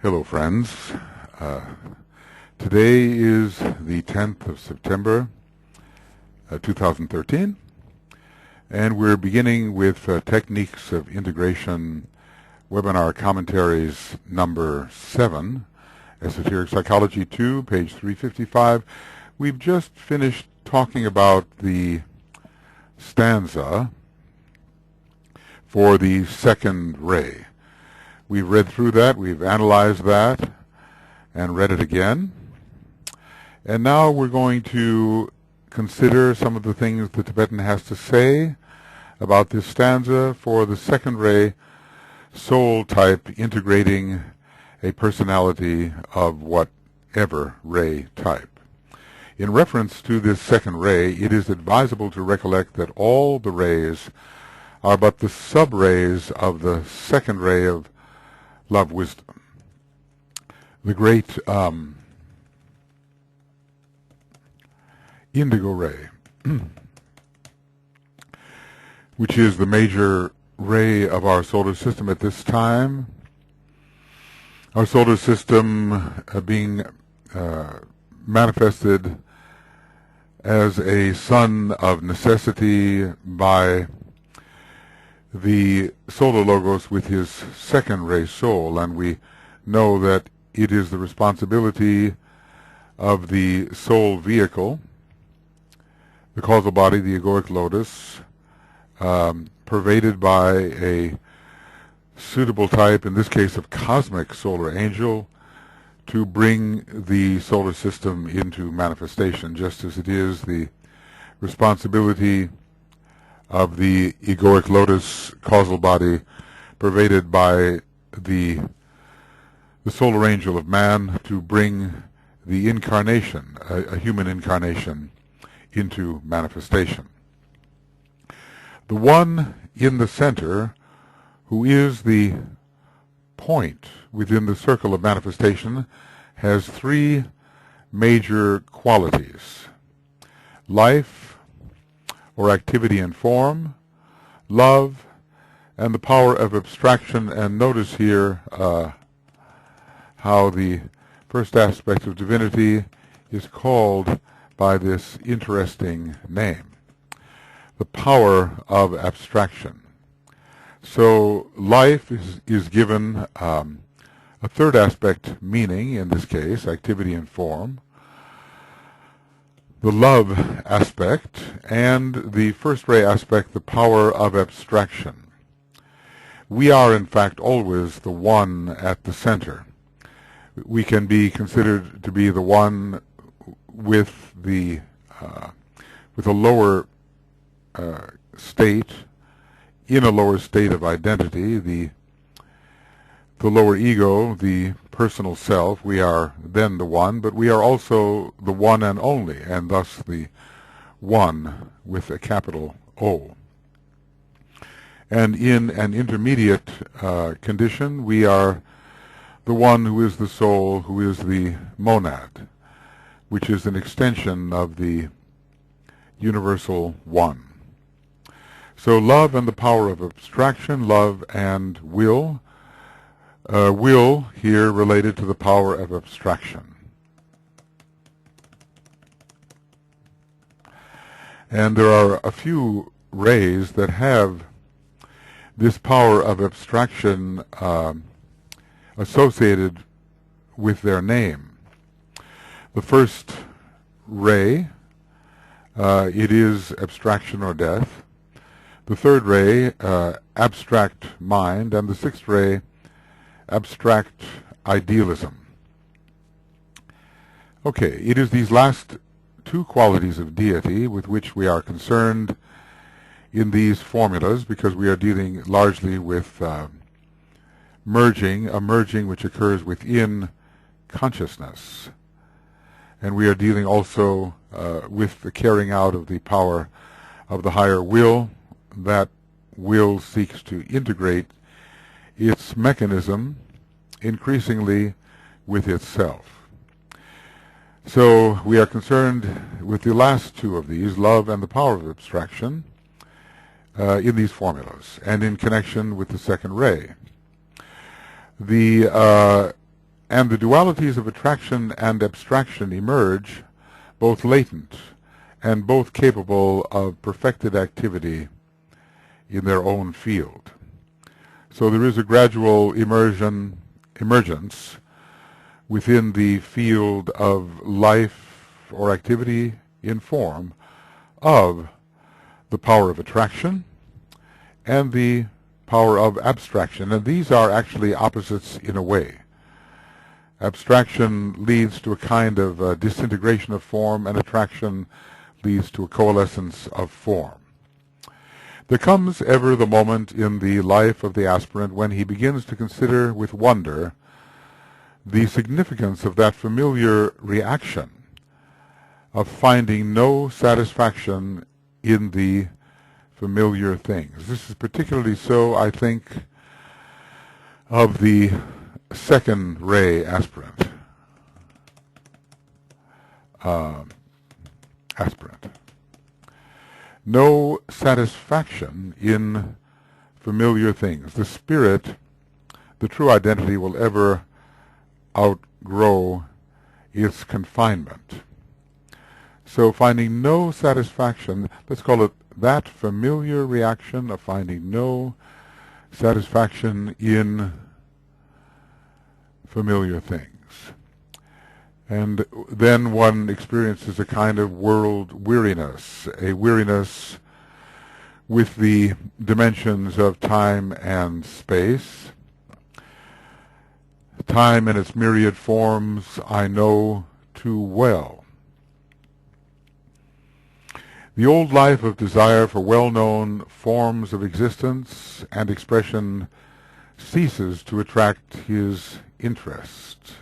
Hello, friends. Today is the 10th of September, 2013, and we're beginning with Techniques of Integration Webinar Commentaries number 7, Esoteric Psychology 2, page 355. We've just finished talking about the stanza for the second ray. We've read through that, we've analyzed that, and read it again. And now we're going to consider some of the things the Tibetan has to say about this stanza for the second ray soul type integrating a personality of whatever ray type. In reference to this second ray, it is advisable to recollect that all the rays are but the subrays of the second ray of love wisdom. The great indigo ray, which is the major ray of our solar system at this time. Our solar system being manifested as a sun of necessity by the solar logos with his second ray soul, and we know that it is the responsibility of the soul vehicle, the causal body, the egoic lotus, pervaded by a suitable type, in this case of cosmic solar angel, to bring the solar system into manifestation, just as it is the responsibility of the egoic lotus causal body pervaded by the solar angel of man to bring the incarnation, a human incarnation, into manifestation. The one in the center, who is the point within the circle of manifestation, has three major qualities: life, or activity and form, love, and the power of abstraction. And notice here how the first aspect of divinity is called by this interesting name, the power of abstraction. So life is given a third aspect meaning, in this case, activity and form, the love aspect, and the first ray aspect, the power of abstraction. We are, in fact, always the one at the center. We can be considered to be the one with a lower state, in a lower state of identity, the lower ego, the personal self. We are then the one, but we are also the one and only, and thus the one with a capital O. And in an intermediate condition, we are the one who is the soul, who is the monad, which is an extension of the universal one. So love and the power of abstraction, love and will here related to the power of abstraction. And there are a few rays that have this power of abstraction associated with their name. The first ray, it is abstraction or death. The third ray, abstract mind, and the sixth ray, abstract idealism. Okay, it is these last two qualities of deity with which we are concerned in these formulas, because we are dealing largely with a merging which occurs within consciousness. And we are dealing also with the carrying out of the power of the higher will. That will seeks to integrate its mechanism increasingly with itself. So we are concerned with the last two of these, love and the power of abstraction, in these formulas and in connection with the second ray. The And the dualities of attraction and abstraction emerge, both latent and both capable of perfected activity in their own field. So there is a gradual emergence within the field of life or activity in form of the power of attraction and the power of abstraction. And these are actually opposites in a way. Abstraction leads to a kind of disintegration of form, and attraction leads to a coalescence of form. There comes ever the moment in the life of the aspirant when he begins to consider with wonder the significance of that familiar reaction of finding no satisfaction in the familiar things. This is particularly so, I think, of the second ray aspirant. No satisfaction in familiar things. The spirit, the true identity, will ever outgrow its confinement. So finding no satisfaction, let's call it that familiar reaction of finding no satisfaction in familiar things. And then one experiences a kind of world weariness, a weariness with the dimensions of time and space. Time and its myriad forms I know too well. The old life of desire for well-known forms of existence and expression ceases to attract his interest.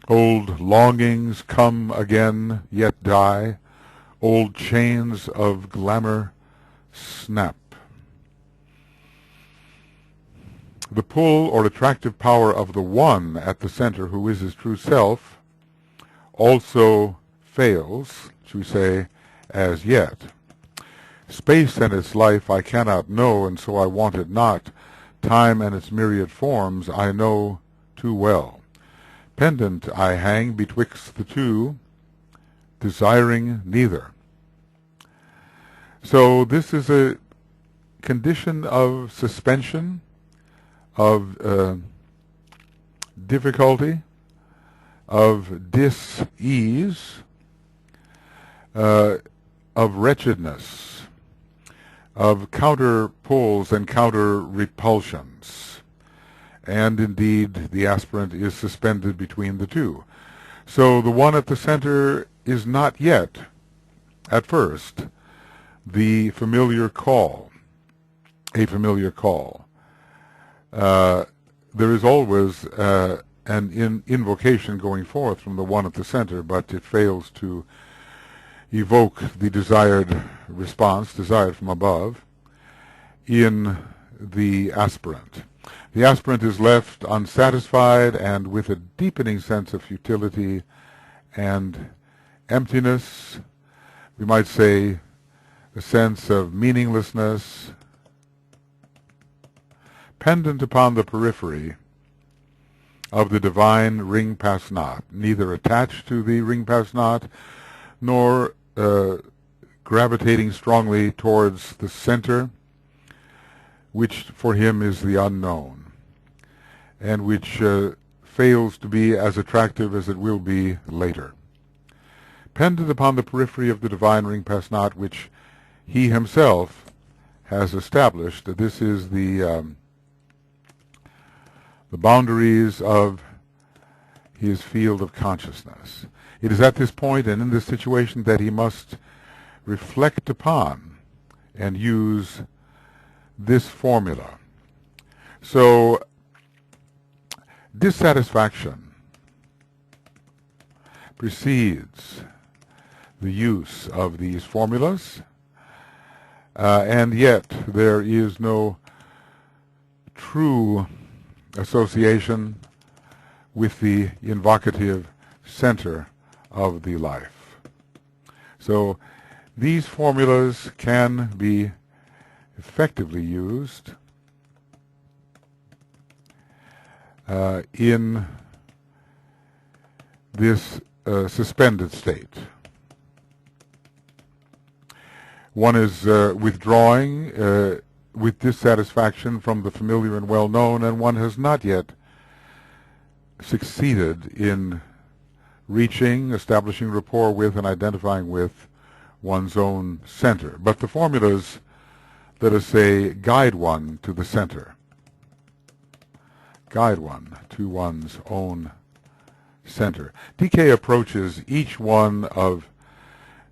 Old longings come again, yet die. Old chains of glamour snap. The pull or attractive power of the one at the center, who is his true self, also fails, should we say, as yet. Space and its life I cannot know, and so I want it not. Time and its myriad forms I know too well. Pendant I hang betwixt the two, desiring neither. So this is a condition of suspension, of difficulty, of dis-ease, of wretchedness, of counter-pulls and counter-repulsions. And indeed, the aspirant is suspended between the two. So the one at the center is not yet, at first, the familiar call, a familiar call. There is always an invocation going forth from the one at the center, but it fails to evoke the desired response, desired from above, in the aspirant. The aspirant is left unsatisfied and with a deepening sense of futility and emptiness, we might say a sense of meaninglessness, pendant upon the periphery of the divine ring pass not, neither attached to the ring pass not, nor gravitating strongly towards the center, which for him is the unknown, and which fails to be as attractive as it will be later. Pendant upon the periphery of the divine ring pass not, which he himself has established. This is the boundaries of his field of consciousness. It is at this point and in this situation that he must reflect upon and use this formula. So, dissatisfaction precedes the use of these formulas, and yet there is no true association with the invocative center of the life. So these formulas can be effectively used in this suspended state. One is withdrawing with dissatisfaction from the familiar and well-known, and one has not yet succeeded in reaching, establishing rapport with, and identifying with one's own center. But the formulas, let us say, guide one to the center, guide one to one's own center. DK approaches each one of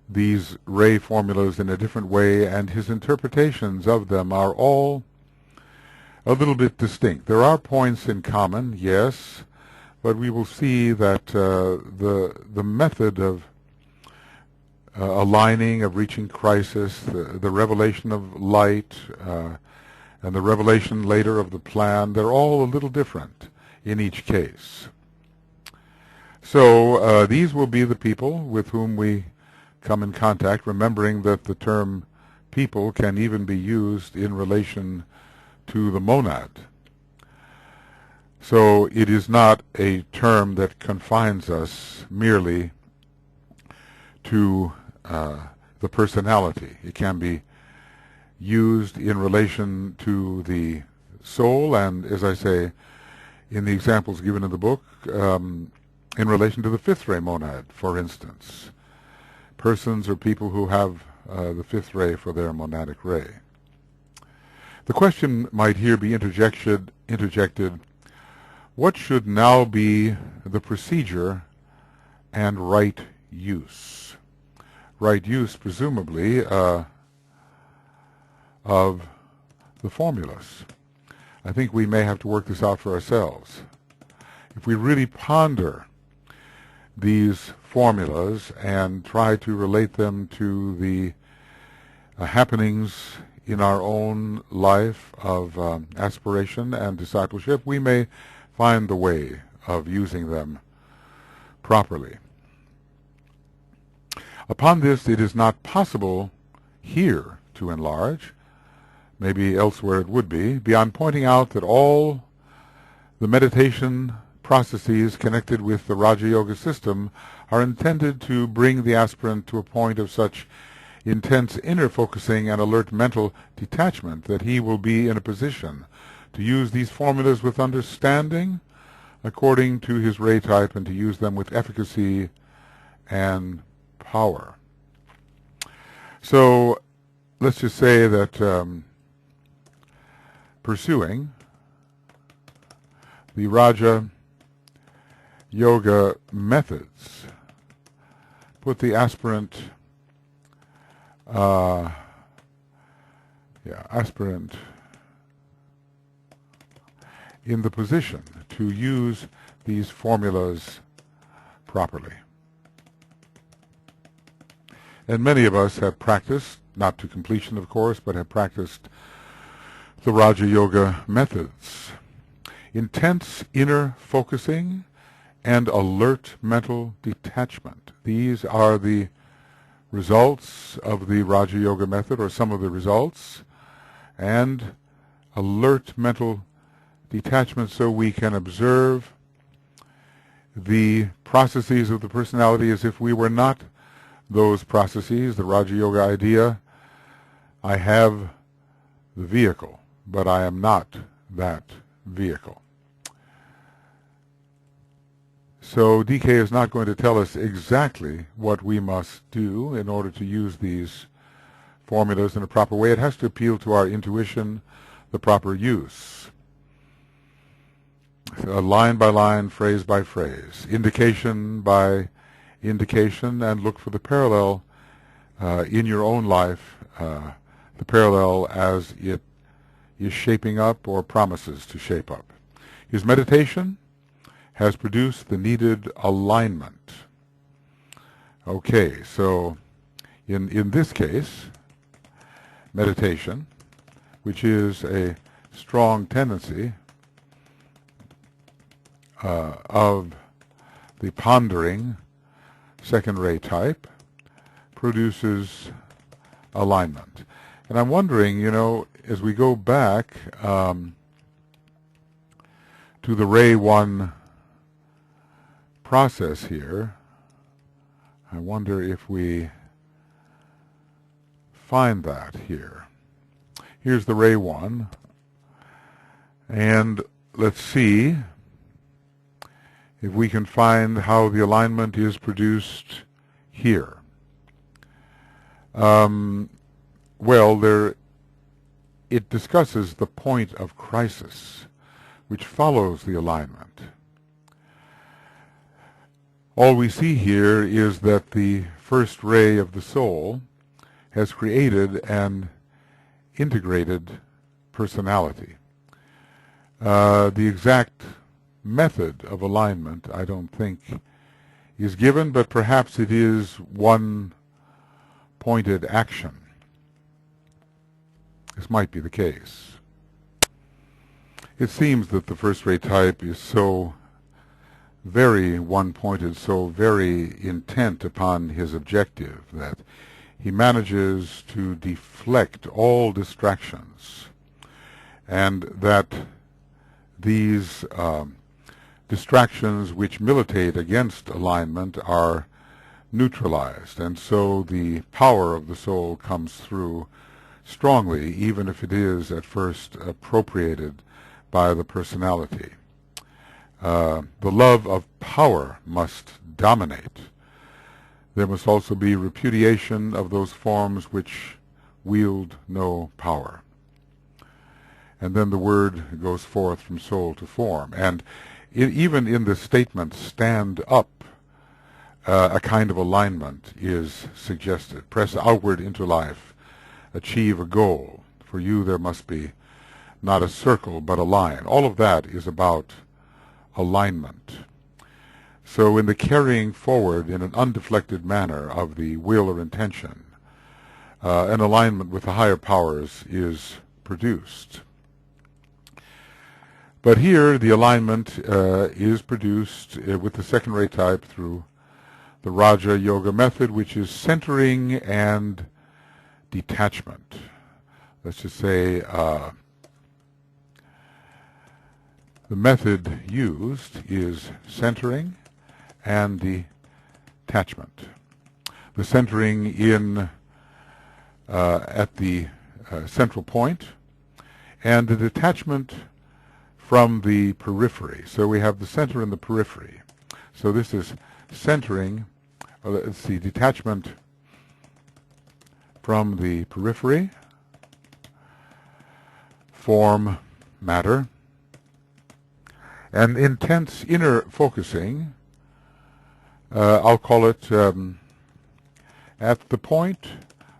these ray formulas in a different way, and his interpretations of them are all a little bit distinct. There are points in common, yes, but we will see that the method of aligning, of reaching crisis, the revelation of light, and the revelation later of the plan, they're all a little different in each case. So these will be the people with whom we come in contact, remembering that the term people can even be used in relation to the monad. So it is not a term that confines us merely to the personality. It can be used in relation to the soul, and as I say in the examples given in the book, in relation to the fifth ray monad, for instance. Persons or people who have the fifth ray for their monadic ray. The question might here be interjected, what should now be the procedure and right use? Right use, presumably, of the formulas. I think we may have to work this out for ourselves. If we really ponder these formulas and try to relate them to the happenings in our own life of aspiration and discipleship, we may find the way of using them properly. Upon this, it is not possible here to enlarge, maybe elsewhere it would be, beyond pointing out that all the meditation processes connected with the Raja Yoga system are intended to bring the aspirant to a point of such intense inner focusing and alert mental detachment that he will be in a position to use these formulas with understanding according to his ray type, and to use them with efficacy and power. So let's just say that pursuing the Raja Yoga methods put the aspirant in the position to use these formulas properly. And many of us have practiced, not to completion of course, but have practiced the Raja Yoga methods. Intense inner focusing and alert mental detachment. These are the results of the Raja Yoga method, or some of the results, and alert mental detachment so we can observe the processes of the personality as if we were not those processes. The Raja Yoga idea, I have the vehicle, but I am not that vehicle. So DK is not going to tell us exactly what we must do in order to use these formulas in a proper way. It has to appeal to our intuition, the proper use. Line by line, phrase by phrase, indication by indication, and look for the parallel in your own life, the parallel as it is shaping up or promises to shape up. His meditation has produced the needed alignment. Okay, so in this case, meditation, which is a strong tendency of the pondering second ray type, produces alignment. And I'm wondering, as we go back to the Ray 1 process here. I wonder if we find that here. Here's the ray 1. And let's see if we can find how the alignment is produced here. It discusses the point of crisis which follows the alignment. All we see here is that the first ray of the soul has created an integrated personality. The exact method of alignment, I don't think, is given, but perhaps it is one pointed action. This might be the case. It seems that the first ray type is so very one-pointed, so very intent upon his objective that he manages to deflect all distractions, and that these distractions which militate against alignment are neutralized, and so the power of the soul comes through strongly, even if it is at first appropriated by the personality. The love of power must dominate. There must also be repudiation of those forms which wield no power. And then the word goes forth from soul to form. And even in the statement, stand up, a kind of alignment is suggested. Press outward into life. Achieve a goal. For you there must be not a circle but a line. All of that is about alignment. So in the carrying forward in an undeflected manner of the will or intention, an alignment with the higher powers is produced. But here the alignment is produced with the second ray type through the Raja Yoga method, which is centering and detachment. Let's just say the method used is centering and detachment. The centering in at the central point, and the detachment from the periphery. So we have the center and the periphery. So this is centering, let's see, detachment from the periphery, form, matter, and intense inner focusing, I'll call it at the point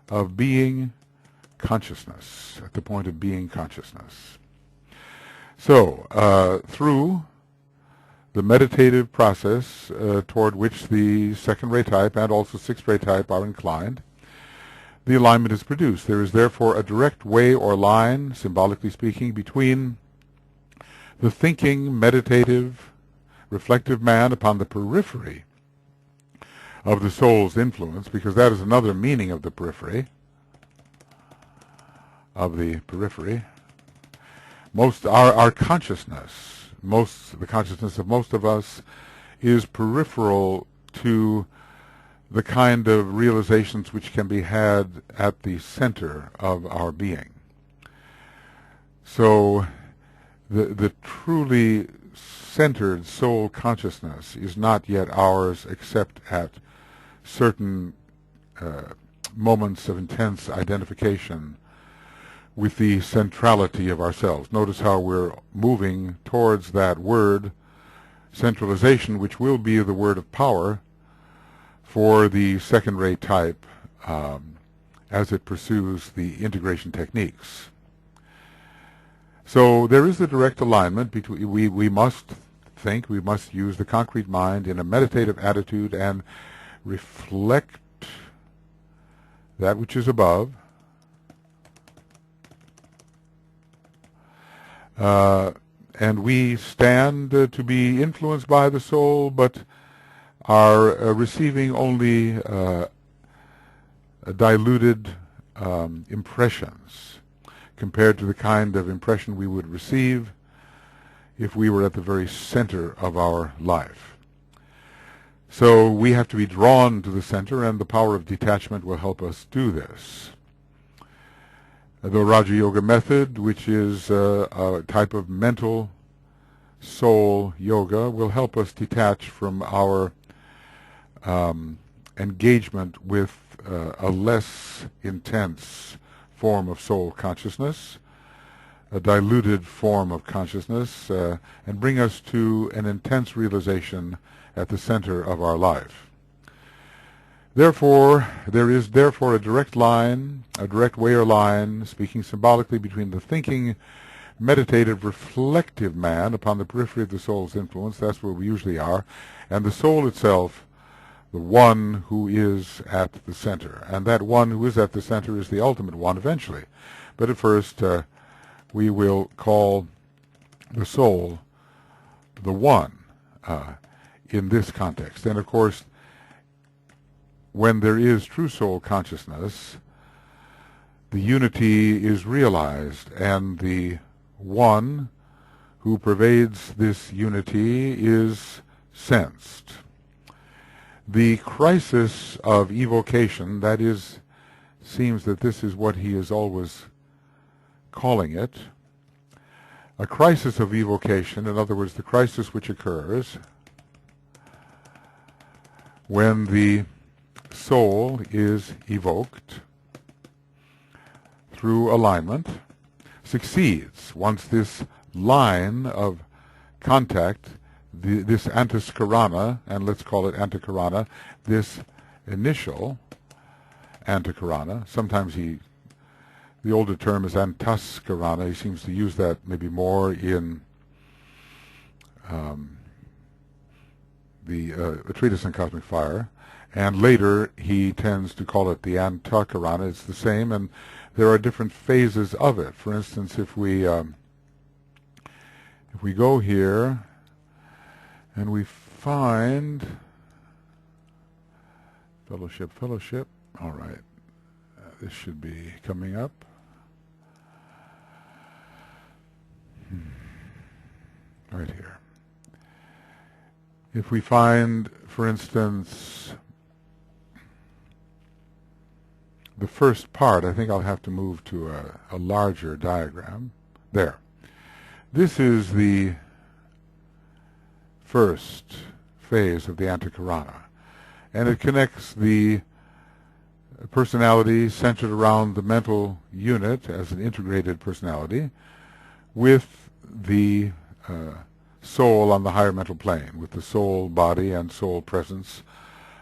of being consciousness, at the point of being consciousness. So, through the meditative process toward which the second ray type and also sixth ray type are inclined, the alignment is produced. There is therefore a direct way or line, symbolically speaking, between the thinking, meditative, reflective man upon the periphery of the soul's influence, because that is another meaning of the periphery, Most our consciousness, the consciousness of most of us, is peripheral to the kind of realizations which can be had at the center of our being. So the truly centered soul consciousness is not yet ours except at certain moments of intense identification with the centrality of ourselves. Notice how we're moving towards that word, centralization, which will be the word of power for the second ray type as it pursues the integration techniques. So there is a direct alignment between, we must think, we must use the concrete mind in a meditative attitude and reflect that which is above, and we stand to be influenced by the soul, but are receiving only diluted impressions compared to the kind of impression we would receive if we were at the very center of our life. So we have to be drawn to the center, and the power of detachment will help us do this. The Raja Yoga method, which is a type of mental soul yoga, will help us detach from our engagement with a less intense form of soul consciousness, a diluted form of consciousness, and bring us to an intense realization at the center of our life. Therefore, there is therefore a direct line, a direct way or line, speaking symbolically, between the thinking, meditative, reflective man upon the periphery of the soul's influence, that's where we usually are, and the soul itself, the one who is at the center. And that one who is at the center is the ultimate one eventually. But at first, we will call the soul the one in this context. And of course, when there is true soul consciousness, the unity is realized, and the one who pervades this unity is sensed. The crisis of evocation, that is, seems that this is what he is always calling it, a crisis of evocation, in other words, the crisis which occurs when the soul is evoked through alignment, succeeds once this line of contact, this antaskarana, and let's call it antakarana, this initial antakarana, sometimes the older term is antaskarana, he seems to use that maybe more in the treatise on cosmic fire, and later he tends to call it the antakarana. It's the same, and there are different phases of it. For instance, if we go here and we find fellowship, all right, this should be coming up. Right here. If we find, for instance, the first part, I think I'll have to move to a larger diagram. There. This is the first phase of the antakarana, and it connects the personality centered around the mental unit as an integrated personality with the soul on the higher mental plane, with the soul body and soul presence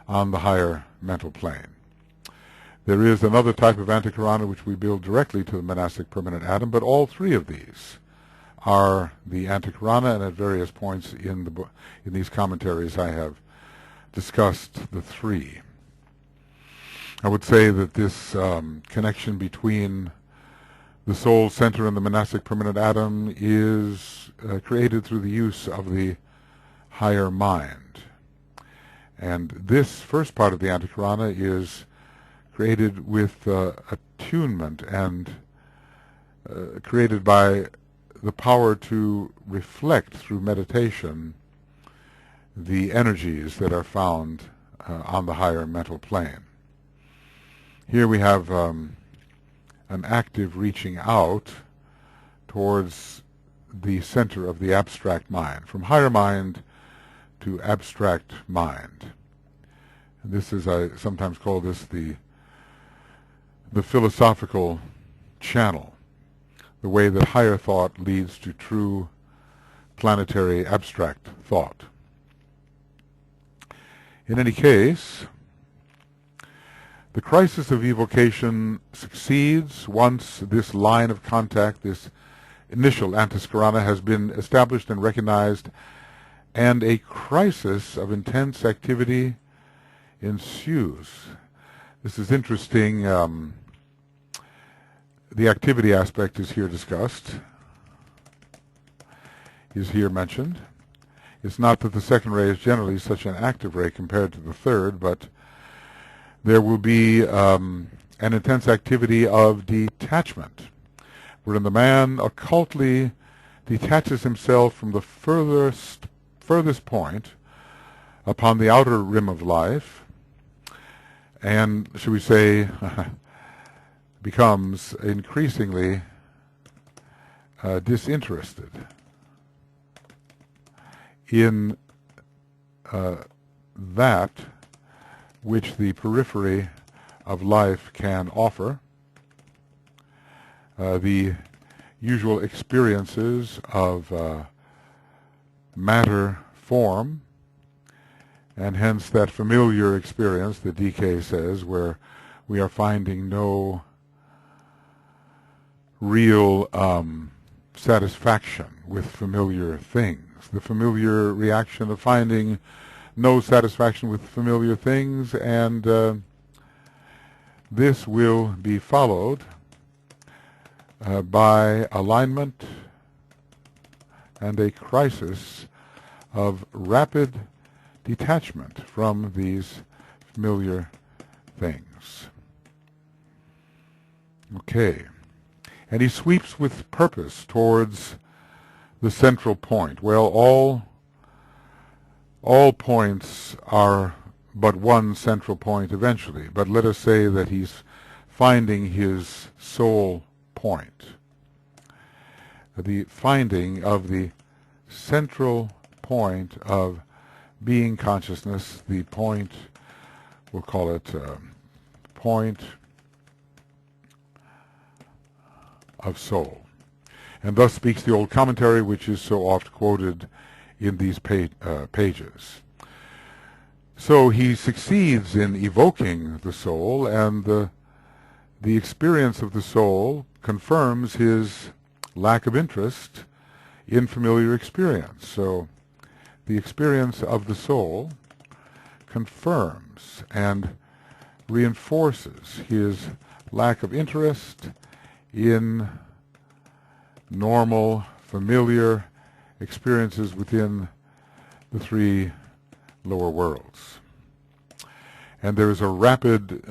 on the higher mental plane. There is another type of antakarana which we build directly to the monastic permanent atom, but all three of these are the antakarana, and at various points in these commentaries I have discussed the three. I would say that this connection between the soul center and the monastic permanent atom is created through the use of the higher mind. And this first part of the antakarana is created with attunement and created by the power to reflect through meditation the energies that are found on the higher mental plane. Here we have an active reaching out towards the center of the abstract mind, from higher mind to abstract mind. And this is, I sometimes call this the philosophical channel, the way that higher thought leads to true planetary abstract thought. In any case, the crisis of evocation succeeds once this line of contact, this initial antaskarana, has been established and recognized, and a crisis of intense activity ensues. This is interesting. The activity aspect is here discussed, is here mentioned. It's not that the second ray is generally such an active ray compared to the third, but there will be an intense activity of detachment, wherein the man occultly detaches himself from the furthest point upon the outer rim of life, and, should we say, becomes increasingly disinterested in that which the periphery of life can offer, the usual experiences of matter form, and hence that familiar experience that DK says, where we are finding no real satisfaction with familiar things. The familiar reaction of finding no satisfaction with familiar things, and this will be followed by alignment and a crisis of rapid detachment from these familiar things. Okay. And he sweeps with purpose towards the central point. Well, all points are but one central point eventually, but let us say that he's finding his soul point. The finding of the central point of being consciousness, the point, we'll call it point of soul. And thus speaks the old commentary, which is so oft quoted in these pages. So he succeeds in evoking the soul, and the experience of the soul confirms his lack of interest in familiar experience. So the experience of the soul confirms and reinforces his lack of interest in normal, familiar experiences within the three lower worlds. And there is a rapid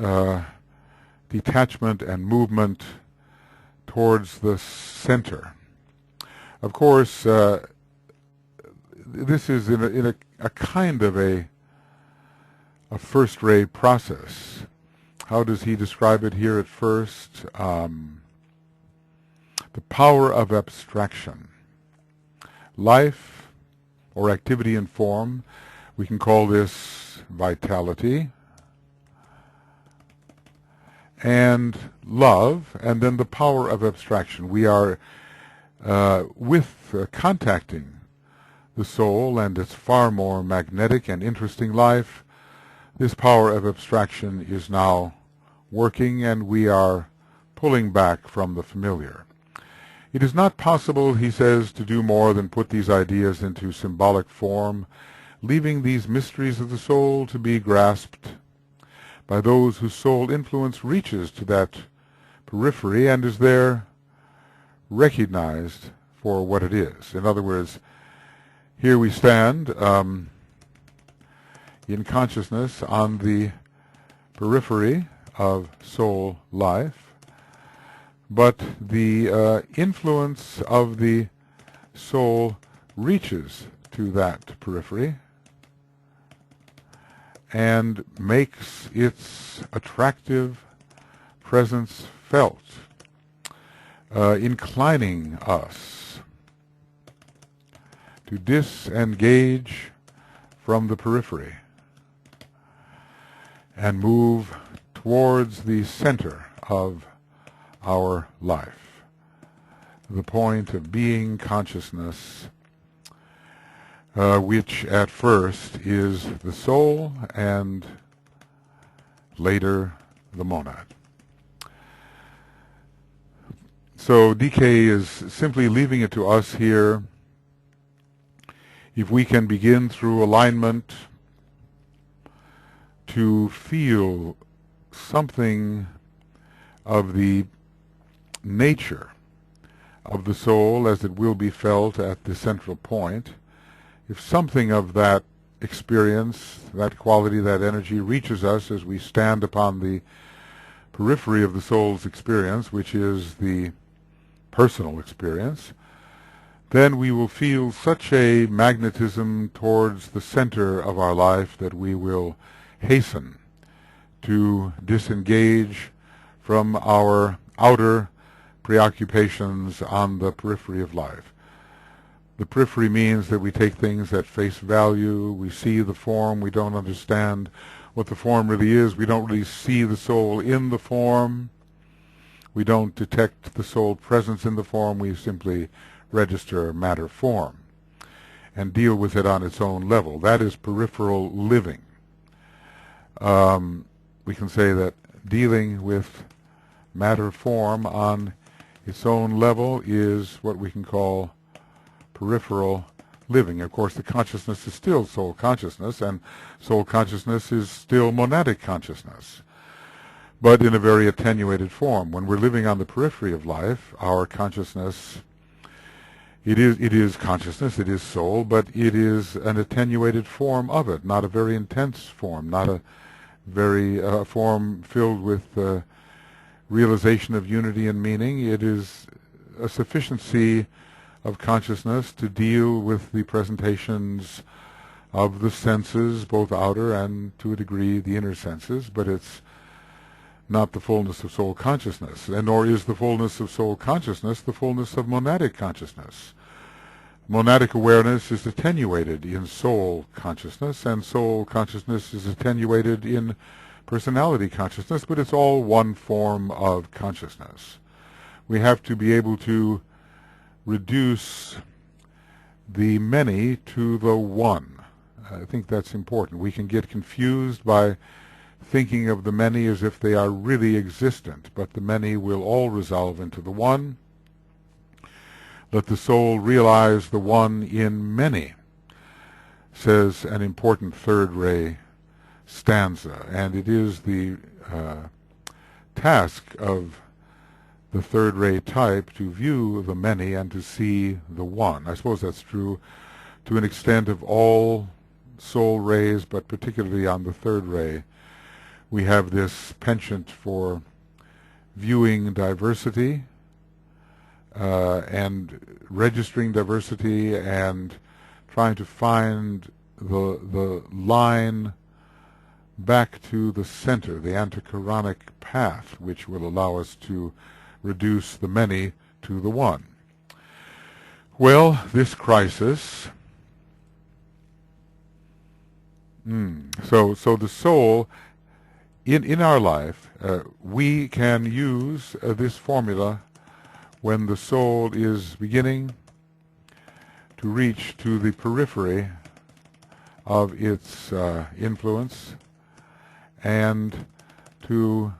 detachment and movement towards the center. Of course, this is in a kind of a first-ray process. How does he describe it here at first? The power of abstraction. Life, or activity in form, we can call this vitality, and love, and then the power of abstraction. We are contacting the soul and its far more magnetic and interesting life. This power of abstraction is now working, and we are pulling back from the familiar. It is not possible, he says, to do more than put these ideas into symbolic form, leaving these mysteries of the soul to be grasped by those whose soul influence reaches to that periphery and is there recognized for what it is. In other words, here we stand in consciousness on the periphery of soul life, but the influence of the soul reaches to that periphery and makes its attractive presence felt, inclining us to disengage from the periphery and move towards the center of our life, the point of being consciousness, which at first is the soul and later the monad. So DK is simply leaving it to us here. If we can begin through alignment to feel something of the nature of the soul as it will be felt at the central point, if something of that experience, that quality, that energy reaches us as we stand upon the periphery of the soul's experience, which is the personal experience, then we will feel such a magnetism towards the center of our life that we will hasten to disengage from our outer preoccupations on the periphery of life. The periphery means that we take things at face value, we see the form, we don't understand what the form really is, we don't really see the soul in the form, we don't detect the soul presence in the form, we simply register matter form and deal with it on its own level. That is peripheral living. We can say that dealing with matter form on its own level is what we can call peripheral living. Of course, the consciousness is still soul consciousness, and soul consciousness is still monadic consciousness, but in a very attenuated form. When we're living on the periphery of life, our consciousness, it is consciousness, it is soul, but it is an attenuated form of it, not a very intense form, not a very form filled with realization of unity and meaning. It is a sufficiency of consciousness to deal with the presentations of the senses, both outer and, to a degree, the inner senses, but it's not the fullness of soul consciousness, and nor is the fullness of soul consciousness the fullness of monadic consciousness. Monadic awareness is attenuated in soul consciousness, and soul consciousness is attenuated in personality consciousness, but it's all one form of consciousness. We have to be able to reduce the many to the one. I think that's important. We can get confused by thinking of the many as if they are really existent, but the many will all resolve into the one. Let the soul realize the one in many, says an important third ray stanza, and it is the task of the third ray type to view the many and to see the one. I suppose that's true to an extent of all soul rays, but particularly on the third ray. We have this penchant for viewing diversity and registering diversity and trying to find the line back to the center, the antichironic path, which will allow us to reduce the many to the one. Well, this crisis, so the soul, in our life, we can use this formula when the soul is beginning to reach to the periphery of its influence and to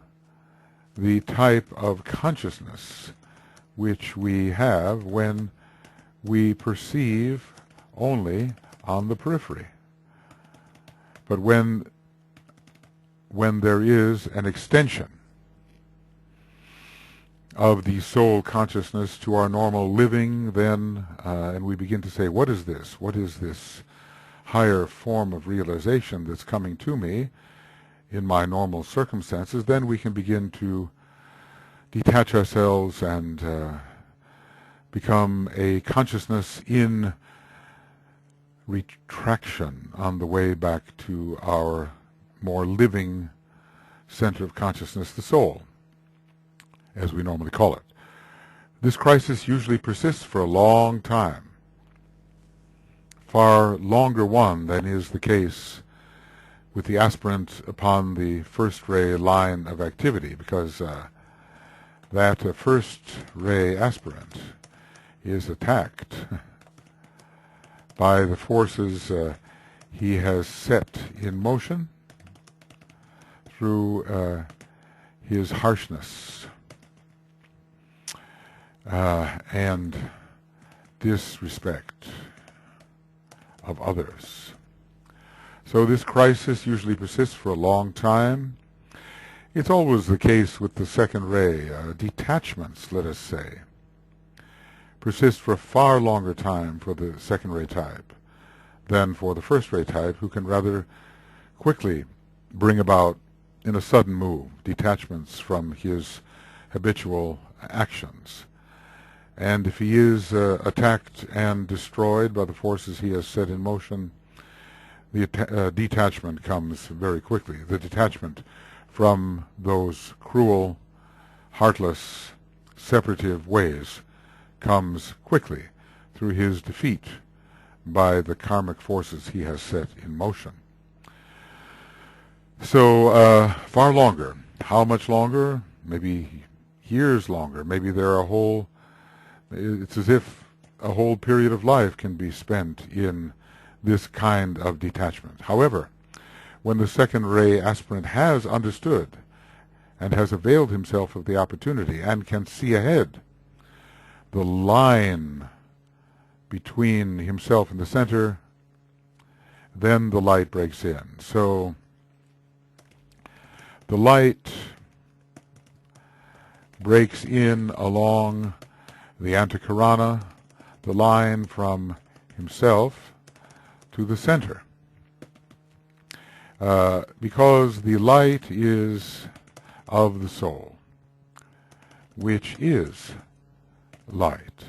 the type of consciousness which we have when we perceive only on the periphery. But when there is an extension of the soul consciousness to our normal living, then, and we begin to say, what is this? What is this higher form of realization that's coming to me in my normal circumstances? Then we can begin to detach ourselves and become a consciousness in retraction on the way back to our more living center of consciousness, the soul, as we normally call it. This crisis usually persists for a long time, far longer one than is the case with the aspirant upon the first ray line of activity, because that first ray aspirant is attacked by the forces he has set in motion through his harshness and disrespect of others. So this crisis usually persists for a long time. It's always the case with the second ray. Detachments, let us say, persist for a far longer time for the second ray type than for the first ray type, who can rather quickly bring about, in a sudden move, detachments from his habitual actions. And if he is attacked and destroyed by the forces he has set in motion, the detachment comes very quickly. The detachment from those cruel, heartless, separative ways comes quickly through his defeat by the karmic forces he has set in motion. So far longer. How much longer? Maybe years longer. Maybe it's as if a whole period of life can be spent in this kind of detachment. However, when the second ray aspirant has understood and has availed himself of the opportunity and can see ahead, the line between himself and the center, then the light breaks in. So the light breaks in along the antakarana, the line from himself to the center. Because the light is of the soul, which is light.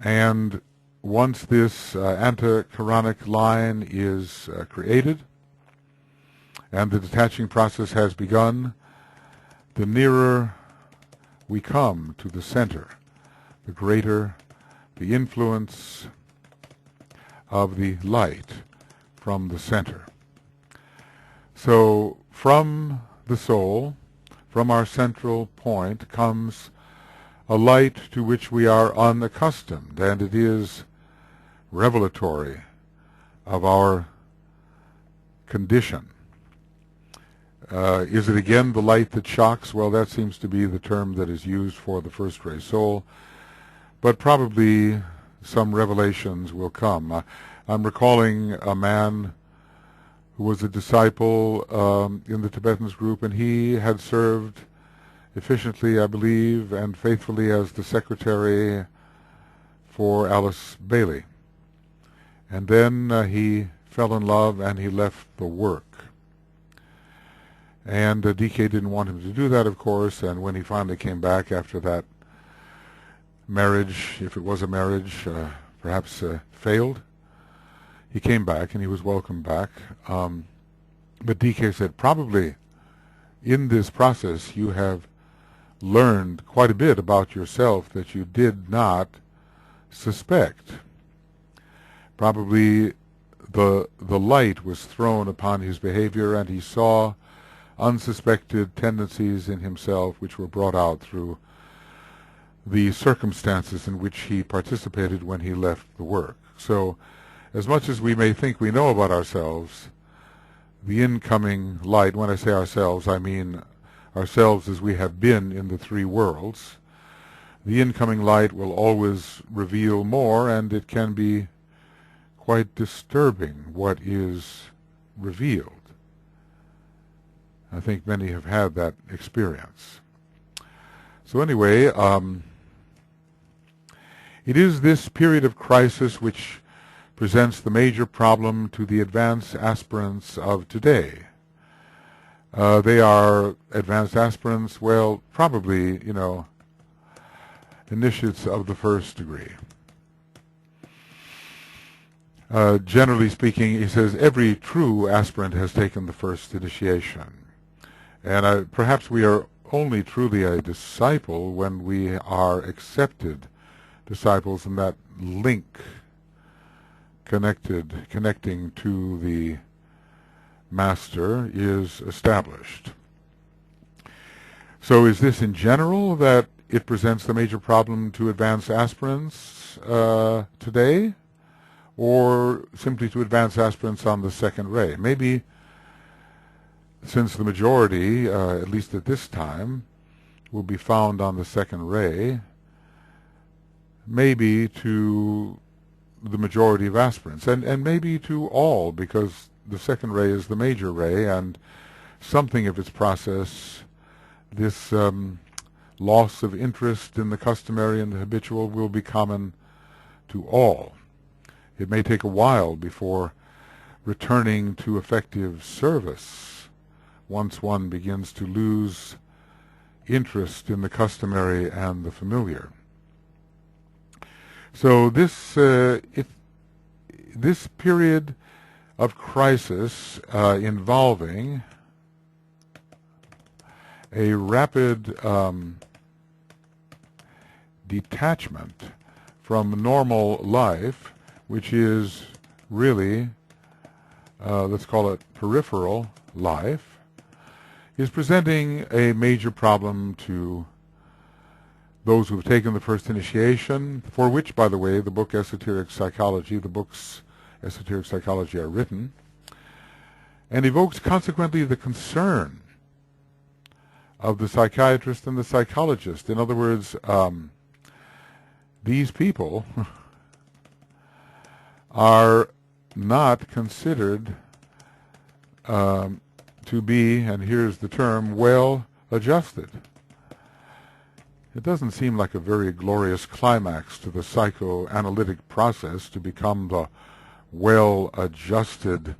And once this antakaranic line is created and the detaching process has begun, the nearer we come to the center, the greater the influence of the light from the center. So from the soul, from our central point, comes a light to which we are unaccustomed, and it is revelatory of our condition. Is it again the light that shocks? Well, that seems to be the term that is used for the first ray soul, but probably some revelations will come. I'm recalling a man who was a disciple in the Tibetans group, and he had served efficiently, I believe, and faithfully as the secretary for Alice Bailey. And then he fell in love and he left the work. And DK didn't want him to do that, of course, and when he finally came back after that marriage, if it was a marriage, perhaps failed, he came back and he was welcomed back. But DK said, probably in this process you have learned quite a bit about yourself that you did not suspect. Probably the light was thrown upon his behavior, and he saw unsuspected tendencies in himself which were brought out through the circumstances in which he participated when he left the work. So as much as we may think we know about ourselves, the incoming light, when I say ourselves, I mean ourselves as we have been in the three worlds, the incoming light will always reveal more, and it can be quite disturbing what is revealed. I think many have had that experience. So anyway, it is this period of crisis which presents the major problem to the advanced aspirants of today. They are advanced aspirants, well, probably, initiates of the first degree. Generally speaking, he says, every true aspirant has taken the first initiation. And perhaps we are only truly a disciple when we are accepted disciples, and that link connecting to the master is established. So is this in general that it presents the major problem to advanced aspirants today, or simply to advanced aspirants on the second ray? Maybe, since the majority, at least at this time, will be found on the second ray, maybe to the majority of aspirants, and maybe to all, because the second ray is the major ray, and something of its process, this loss of interest in the customary and the habitual, will be common to all. It may take a while before returning to effective service, once one begins to lose interest in the customary and the familiar. So this period of crisis involving a rapid detachment from normal life, which is really, let's call it peripheral life, is presenting a major problem to those who have taken the first initiation, for which, by the way, the book Esoteric Psychology, the books Esoteric Psychology are written, and evokes consequently the concern of the psychiatrist and the psychologist. In other words, these people are not considered to be, and here's the term, well adjusted. It doesn't seem like a very glorious climax to the psychoanalytic process to become the well-adjusted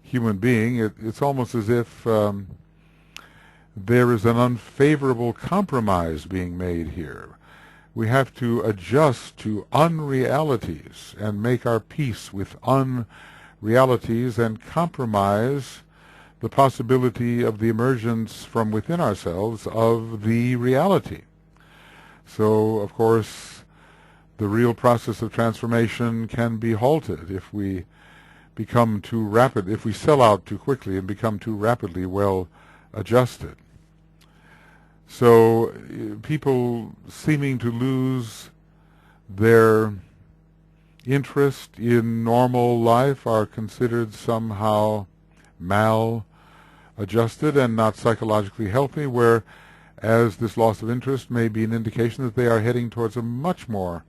human being. It's almost as if there is an unfavorable compromise being made here. We have to adjust to unrealities and make our peace with unrealities and compromise the possibility of the emergence from within ourselves of the reality. So, of course, the real process of transformation can be halted if we become too rapid, if we sell out too quickly and become too rapidly well adjusted. So people seeming to lose their interest in normal life are considered somehow maladjusted and not psychologically healthy, whereas this loss of interest may be an indication that they are heading towards a much more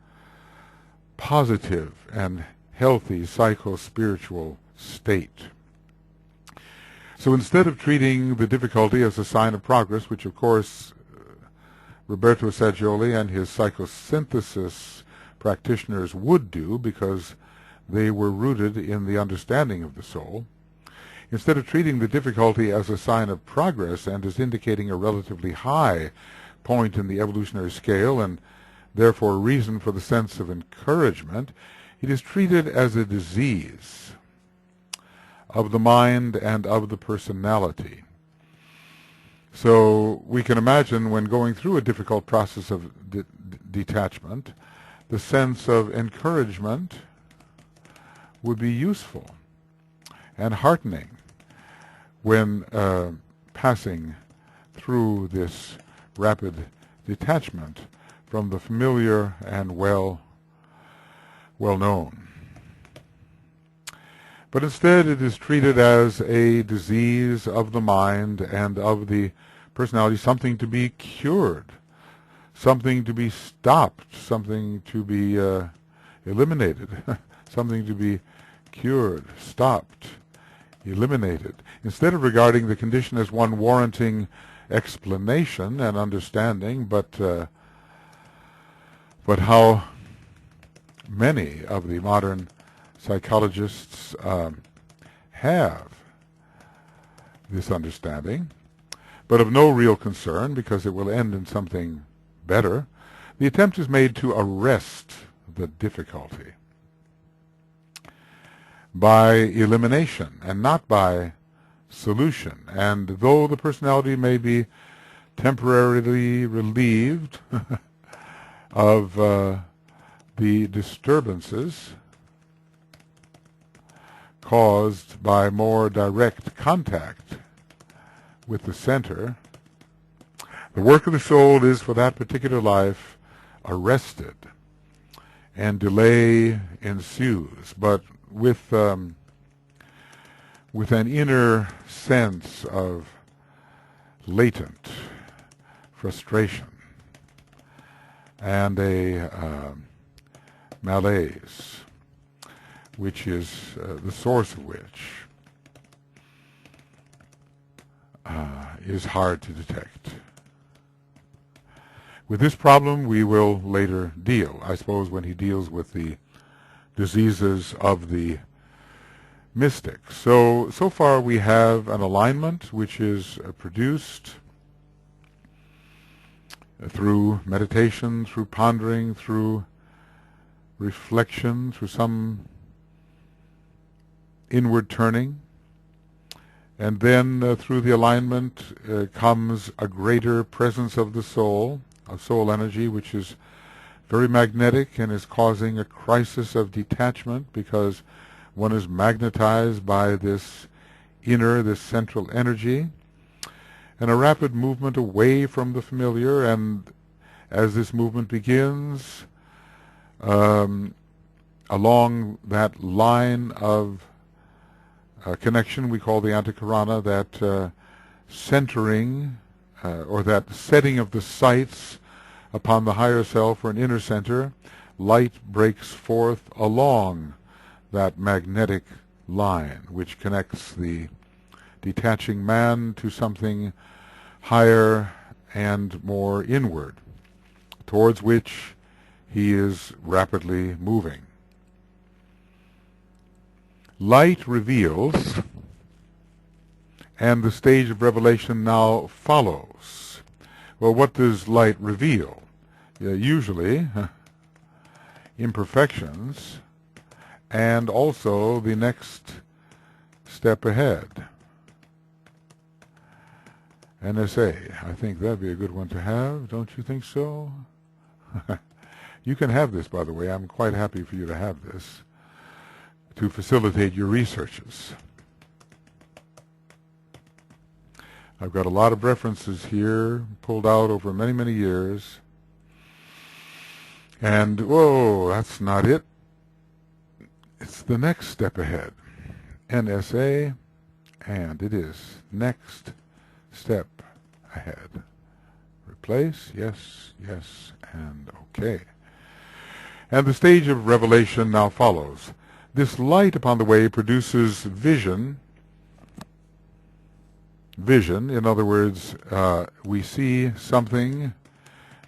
positive and healthy psycho-spiritual state. So instead of treating the difficulty as a sign of progress, which of course Roberto Saggioli and his psychosynthesis practitioners would do because they were rooted in the understanding of the soul, instead of treating the difficulty as a sign of progress and as indicating a relatively high point in the evolutionary scale and therefore a reason for the sense of encouragement, it is treated as a disease of the mind and of the personality. So we can imagine when going through a difficult process of detachment, the sense of encouragement would be useful and heartening when passing through this rapid detachment from the familiar and well known. But instead it is treated as a disease of the mind and of the personality, something to be cured, something to be stopped, something to be eliminated, something to be cured, stopped, eliminated. Instead of regarding the condition as one warranting explanation and understanding, but how many of the modern psychologists have this understanding, but of no real concern because it will end in something better, the attempt is made to arrest the difficulty by elimination and not by solution. And though the personality may be temporarily relieved of the disturbances caused by more direct contact with the center, the work of the soul is for that particular life arrested, and delay ensues, but with an inner sense of latent frustration and a malaise, which is the source of which is hard to detect. With this problem we will later deal, I suppose, when he deals with the diseases of the mystic. So far we have an alignment which is produced through meditation, through pondering, through reflection, through some inward turning. And then through the alignment comes a greater presence of the soul, of soul energy, which is very magnetic and is causing a crisis of detachment, because one is magnetized by this inner, this central energy, and a rapid movement away from the familiar. And as this movement begins, along that line of connection we call the antikarana, that centering or that setting of the sights upon the higher self or an inner center, light breaks forth along that magnetic line which connects the detaching man to something higher and more inward, towards which he is rapidly moving. Light reveals, and the stage of revelation now follows. Well, what does light reveal? Usually imperfections, and also the next step ahead. NSA, I think that'd be a good one to have, don't you think so? You can have this, by the way. I'm quite happy for you to have this to facilitate your researches. I've got a lot of references here pulled out over many, many years. And, whoa, that's not it. It's the next step ahead. NSA, and it is next step ahead. Replace, yes, yes, and okay. And the stage of revelation now follows. This light upon the way produces vision. Vision, in other words, we see something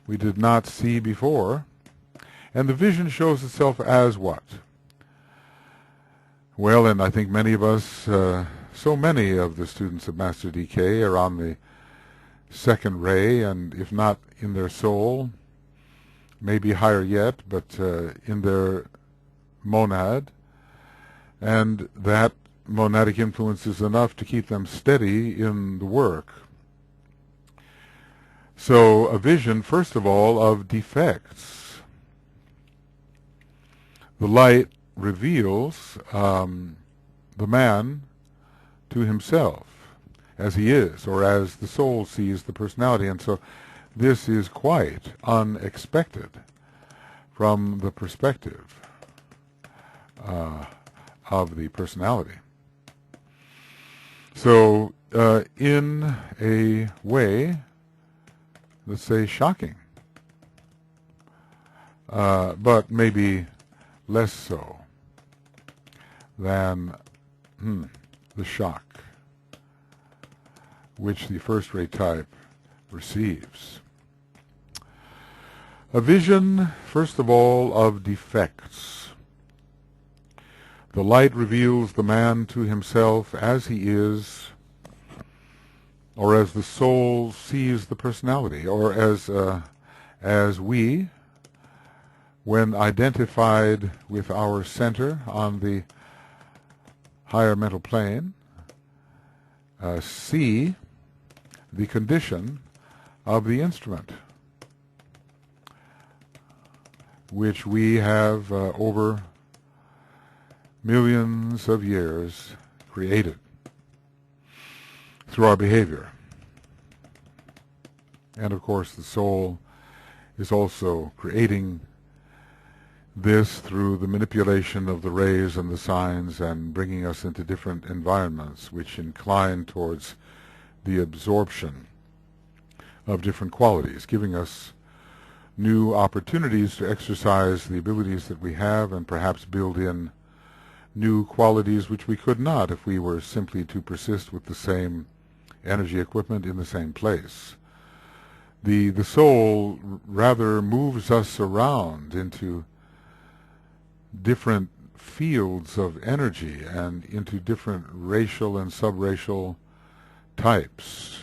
we did not see before, and the vision shows itself as what? Well, and I think many of us, so many of the students of Master DK are on the second ray, and if not in their soul, maybe higher yet, but in their monad, and that monadic influence is enough to keep them steady in the work. So a vision, first of all, of defects. The light reveals the man to himself as he is, or as the soul sees the personality. And so this is quite unexpected from the perspective of the personality. So in a way, let's say shocking, but maybe less so than the shock which the first-rate type receives. A vision, first of all, of defects. The light reveals the man to himself as he is, or as the soul sees the personality, or as we, when identified with our center on the higher mental plane, see the condition of the instrument, which we have over millions of years created through our behavior. And of course the soul is also creating this through the manipulation of the rays and the signs, and bringing us into different environments which incline towards the absorption of different qualities, giving us new opportunities to exercise the abilities that we have, and perhaps build in new qualities which we could not if we were simply to persist with the same energy equipment in the same place. The soul rather moves us around into different fields of energy and into different racial and subracial types,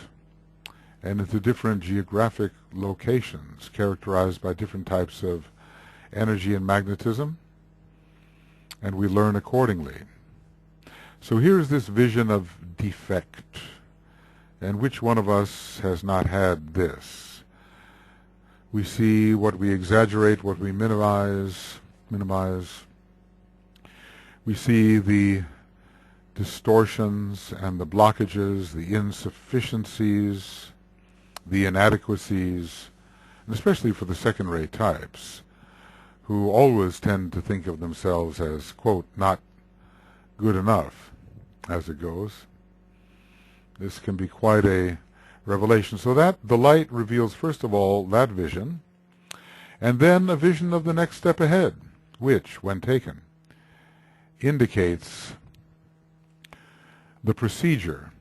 and into different geographic locations characterized by different types of energy and magnetism, and we learn accordingly. So here's this vision of defect, and which one of us has not had this? We see what we exaggerate, what we minimize. We see the distortions and the blockages, the insufficiencies, the inadequacies, and especially for the second-rate types, who always tend to think of themselves as, quote, not good enough, as it goes. This can be quite a revelation. So that the light reveals, first of all, that vision, and then a vision of the next step ahead, which, when taken, indicates the procedure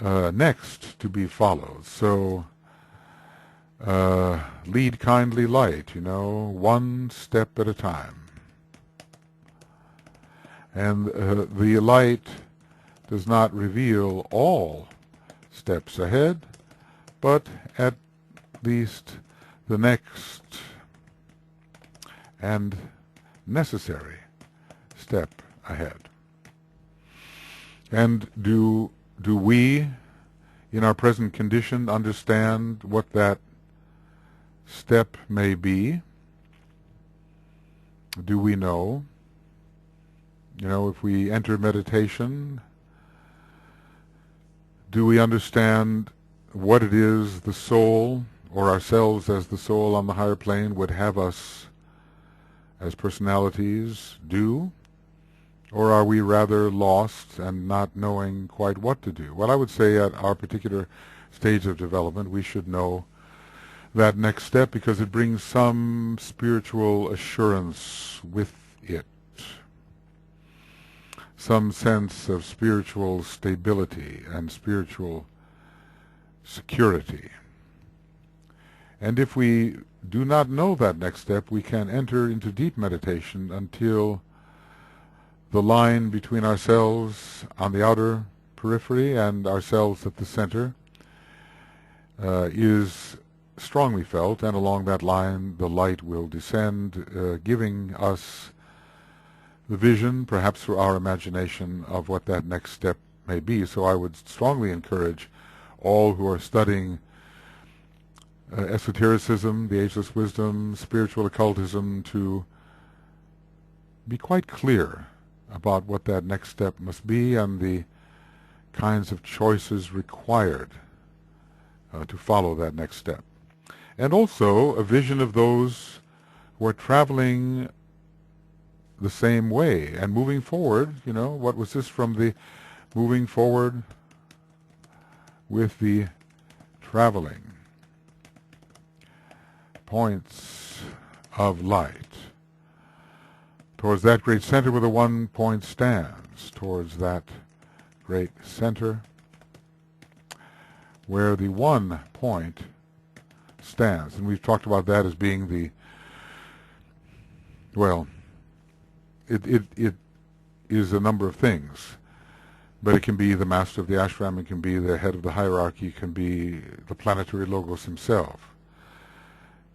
next to be followed. So lead kindly light, one step at a time. And the light does not reveal all steps ahead, but at least the next and necessary step ahead. And do we, in our present condition, understand what that step may be? Do we know? If we enter meditation, do we understand what it is the soul, or ourselves as the soul on the higher plane, would have us as personalities do? Or are we rather lost and not knowing quite what to do? Well, I would say at our particular stage of development, we should know that next step, because it brings some spiritual assurance with it, some sense of spiritual stability and spiritual security. And if we do not know that next step, we can enter into deep meditation until the line between ourselves on the outer periphery and ourselves at the center is strongly felt, and along that line the light will descend, giving us the vision, perhaps through our imagination, of what that next step may be. So I would strongly encourage all who are studying esotericism, the ageless wisdom, spiritual occultism, to be quite clear about what that next step must be and the kinds of choices required to follow that next step. And also a vision of those who are traveling the same way and moving forward. What was this from the moving forward with the traveling points of light towards that great center where the 1 point stands, towards that great center where the 1 point stands. And we've talked about that as being the, well, it is a number of things, but it can be the master of the ashram, it can be the head of the hierarchy, it can be the planetary logos himself.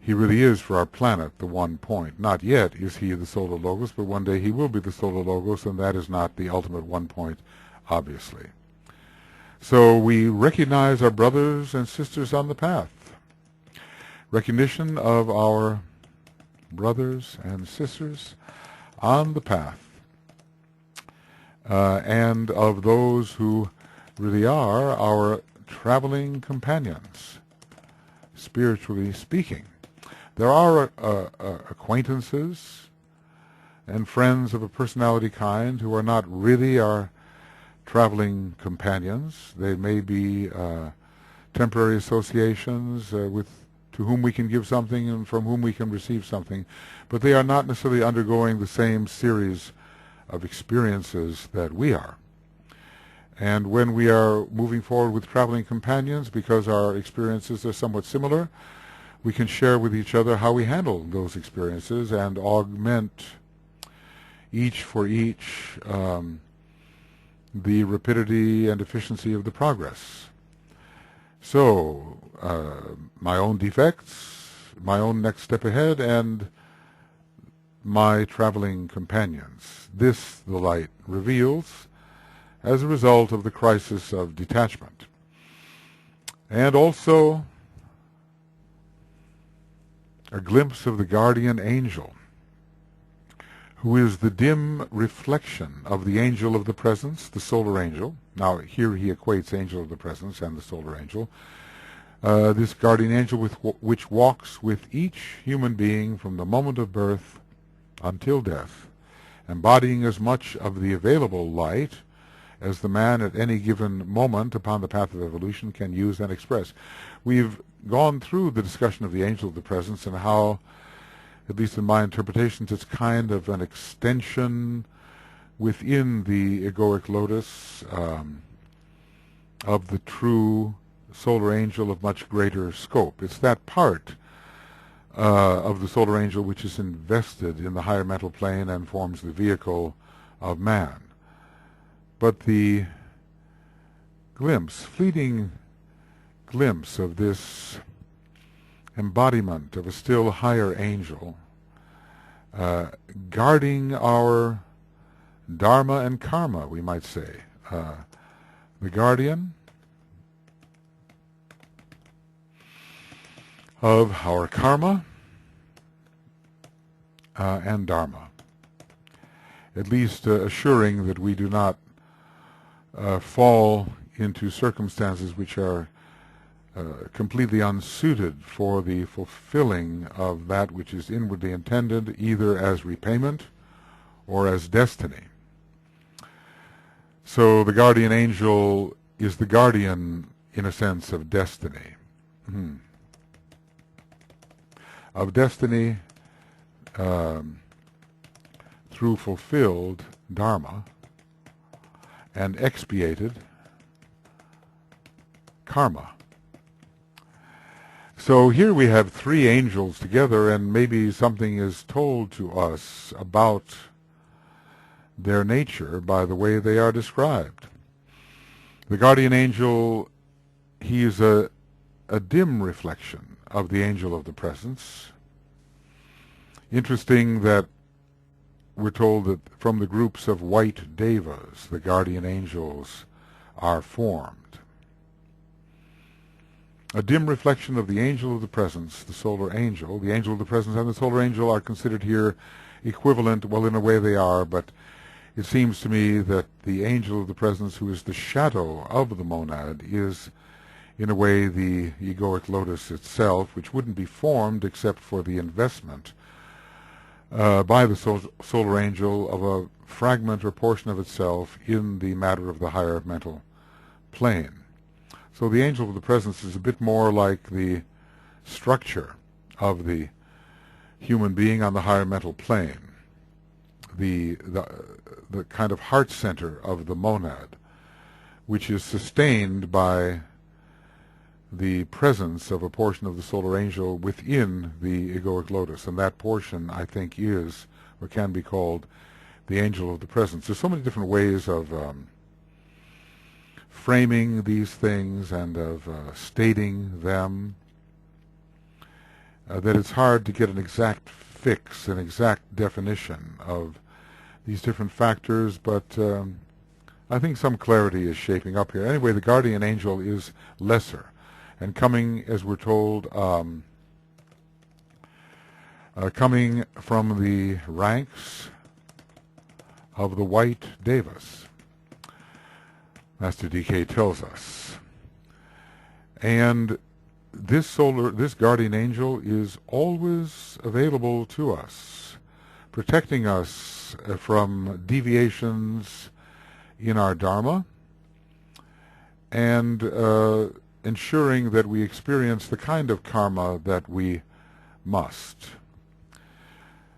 He really is, for our planet, the 1 point. Not yet is he the solar logos, but one day he will be the solar logos, and that is not the ultimate 1 point, obviously. So we recognize our brothers and sisters on the path. Recognition of our brothers and sisters on the path, and of those who really are our traveling companions, spiritually speaking. There are acquaintances and friends of a personality kind who are not really our traveling companions. They may be temporary associations to whom we can give something and from whom we can receive something, but they are not necessarily undergoing the same series of experiences that we are. And when we are moving forward with traveling companions, because our experiences are somewhat similar, we can share with each other how we handle those experiences and augment each for each the rapidity and efficiency of the progress. So my own defects, my own next step ahead, and my traveling companions. This the light reveals as a result of the crisis of detachment. And also a glimpse of the guardian angel, who is the dim reflection of the angel of the presence, the solar angel. Now here he equates angel of the presence and the solar angel. This guardian angel which walks with each human being from the moment of birth until death, embodying as much of the available light as the man at any given moment upon the path of evolution can use and express. We've gone through the discussion of the angel of the presence and how, at least in my interpretations, it's kind of an extension within the egoic lotus of the true solar angel of much greater scope. It's that part of the solar angel which is invested in the higher mental plane and forms the vehicle of man. But the fleeting glimpse of this embodiment of a still higher angel guarding our dharma and karma, we might say. The guardian of our karma and dharma, at least assuring that we do not fall into circumstances which are completely unsuited for the fulfilling of that which is inwardly intended, either as repayment or as destiny. So the guardian angel is the guardian, in a sense, of destiny. Of destiny through fulfilled dharma and expiated karma. So here we have three angels together, and maybe something is told to us about their nature by the way they are described. The guardian angel, he is a dim reflection of the angel of the presence. Interesting that we're told that from the groups of white devas, the guardian angels are formed. A dim reflection of the angel of the presence, the solar angel. The angel of the presence and the solar angel are considered here equivalent. Well, in a way they are, but it seems to me that the angel of the presence, who is the shadow of the monad, is in a way the egoic lotus itself, which wouldn't be formed except for the investment by the solar angel of a fragment or portion of itself in the matter of the higher mental plane. So the angel of the presence is a bit more like the structure of the human being on the higher mental plane, the kind of heart center of the monad, which is sustained by the presence of a portion of the solar angel within the egoic lotus. And that portion, I think, is or can be called the angel of the presence. There's so many different ways of framing these things and of stating them that it's hard to get an exact fix, an exact definition of these different factors, but I think some clarity is shaping up here. Anyway, the guardian angel is lesser, and coming, as we're told, coming from the ranks of the white devas, Master D.K. tells us. And this guardian angel is always available to us, protecting us from deviations in our dharma and ensuring that we experience the kind of karma that we must.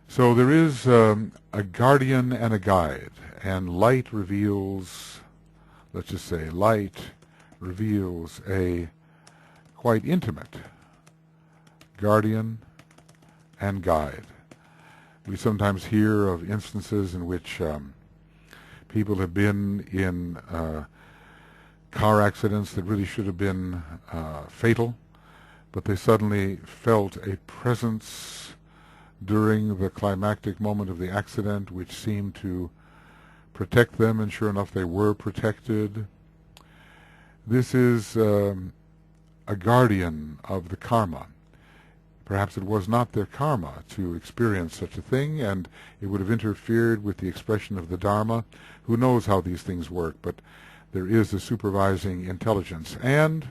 So there is a guardian and a guide, and light reveals, let's just say, light reveals a quite intimate guardian and guide. We sometimes hear of instances in which people have been in car accidents that really should have been fatal, but they suddenly felt a presence during the climactic moment of the accident, which seemed to protect them, and sure enough they were protected. This is a guardian of the karma. Perhaps it was not their karma to experience such a thing, and it would have interfered with the expression of the Dharma. Who knows how these things work, but there is a supervising intelligence. And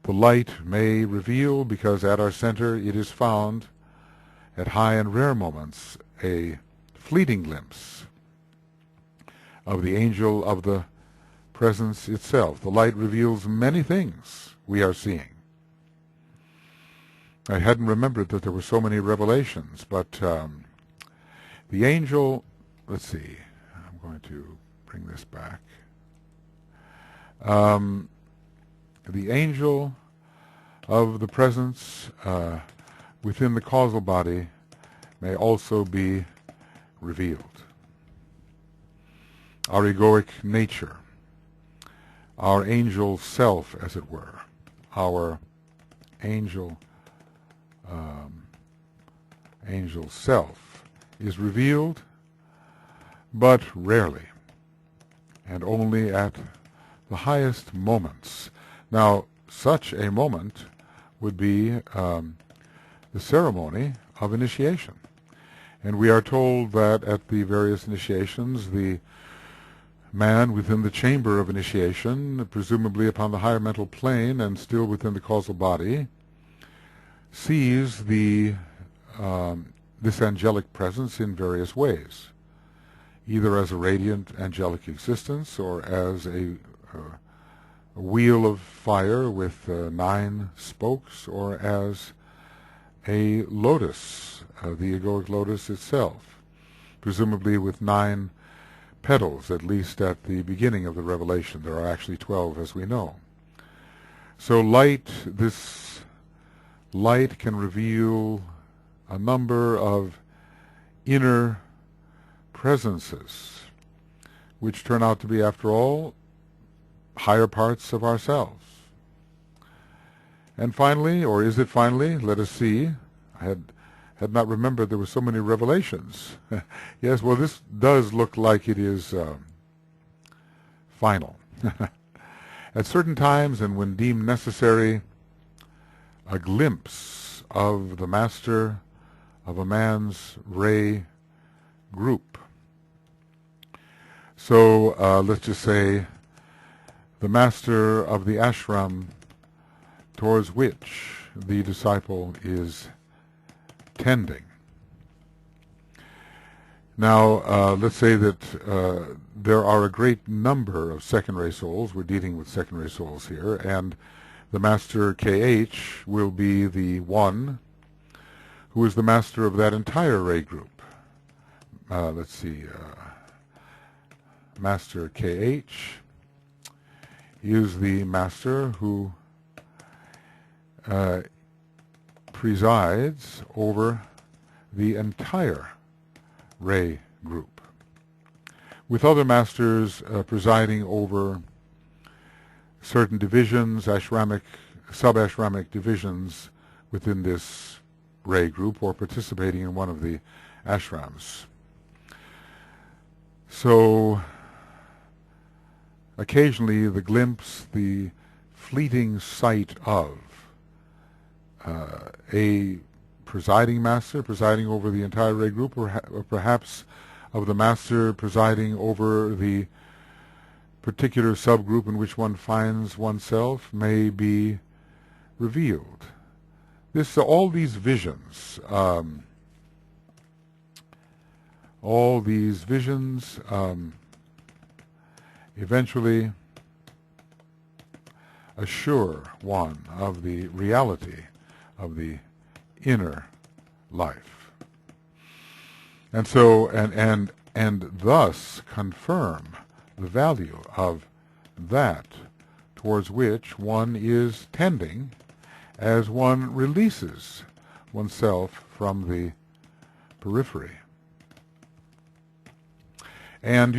the light may reveal, because at our center it is found, at high and rare moments, a fleeting glimpse of the angel of the presence itself. The light reveals many things we are seeing. I hadn't remembered that there were so many revelations, but the angel, let's see, I'm going to bring this back. The angel of the presence within the causal body may also be revealed. Our egoic nature, our angel self, as it were, our angel self is revealed, but rarely, and only at the highest moments. Now, such a moment would be the ceremony of initiation. And we are told that at the various initiations, the man within the chamber of initiation, presumably upon the higher mental plane and still within the causal body, sees this angelic presence in various ways, either as a radiant angelic existence or as a wheel of fire with 9 spokes, or as a lotus, the egoic lotus itself, presumably with 9 petals, at least at the beginning of the revelation. There are actually 12, as we know. So this light can reveal a number of inner presences, which turn out to be, after all, higher parts of ourselves. And finally, or is it finally, let us see, I had not remembered there were so many revelations. Yes, well, this does look like it is final. At certain times, and when deemed necessary, a glimpse of the master of a man's ray group. So let's just say the master of the ashram towards which the disciple is tending. Now, let's say that there are a great number of second-ray souls. We're dealing with second-ray souls here, and the master KH will be the one who is the master of that entire ray group. Let's see, Master KH is the master who presides over the entire ray group, with other masters presiding over certain divisions, sub-ashramic divisions within this ray group, or participating in one of the ashrams. So occasionally the glimpse, the fleeting sight of a presiding master presiding over the entire ray group, or perhaps of the master presiding over the particular subgroup in which one finds oneself, may be revealed. All these visions, eventually assure one of the reality of the inner life, and so and thus confirm the value of that towards which one is tending as one releases oneself from the periphery. And,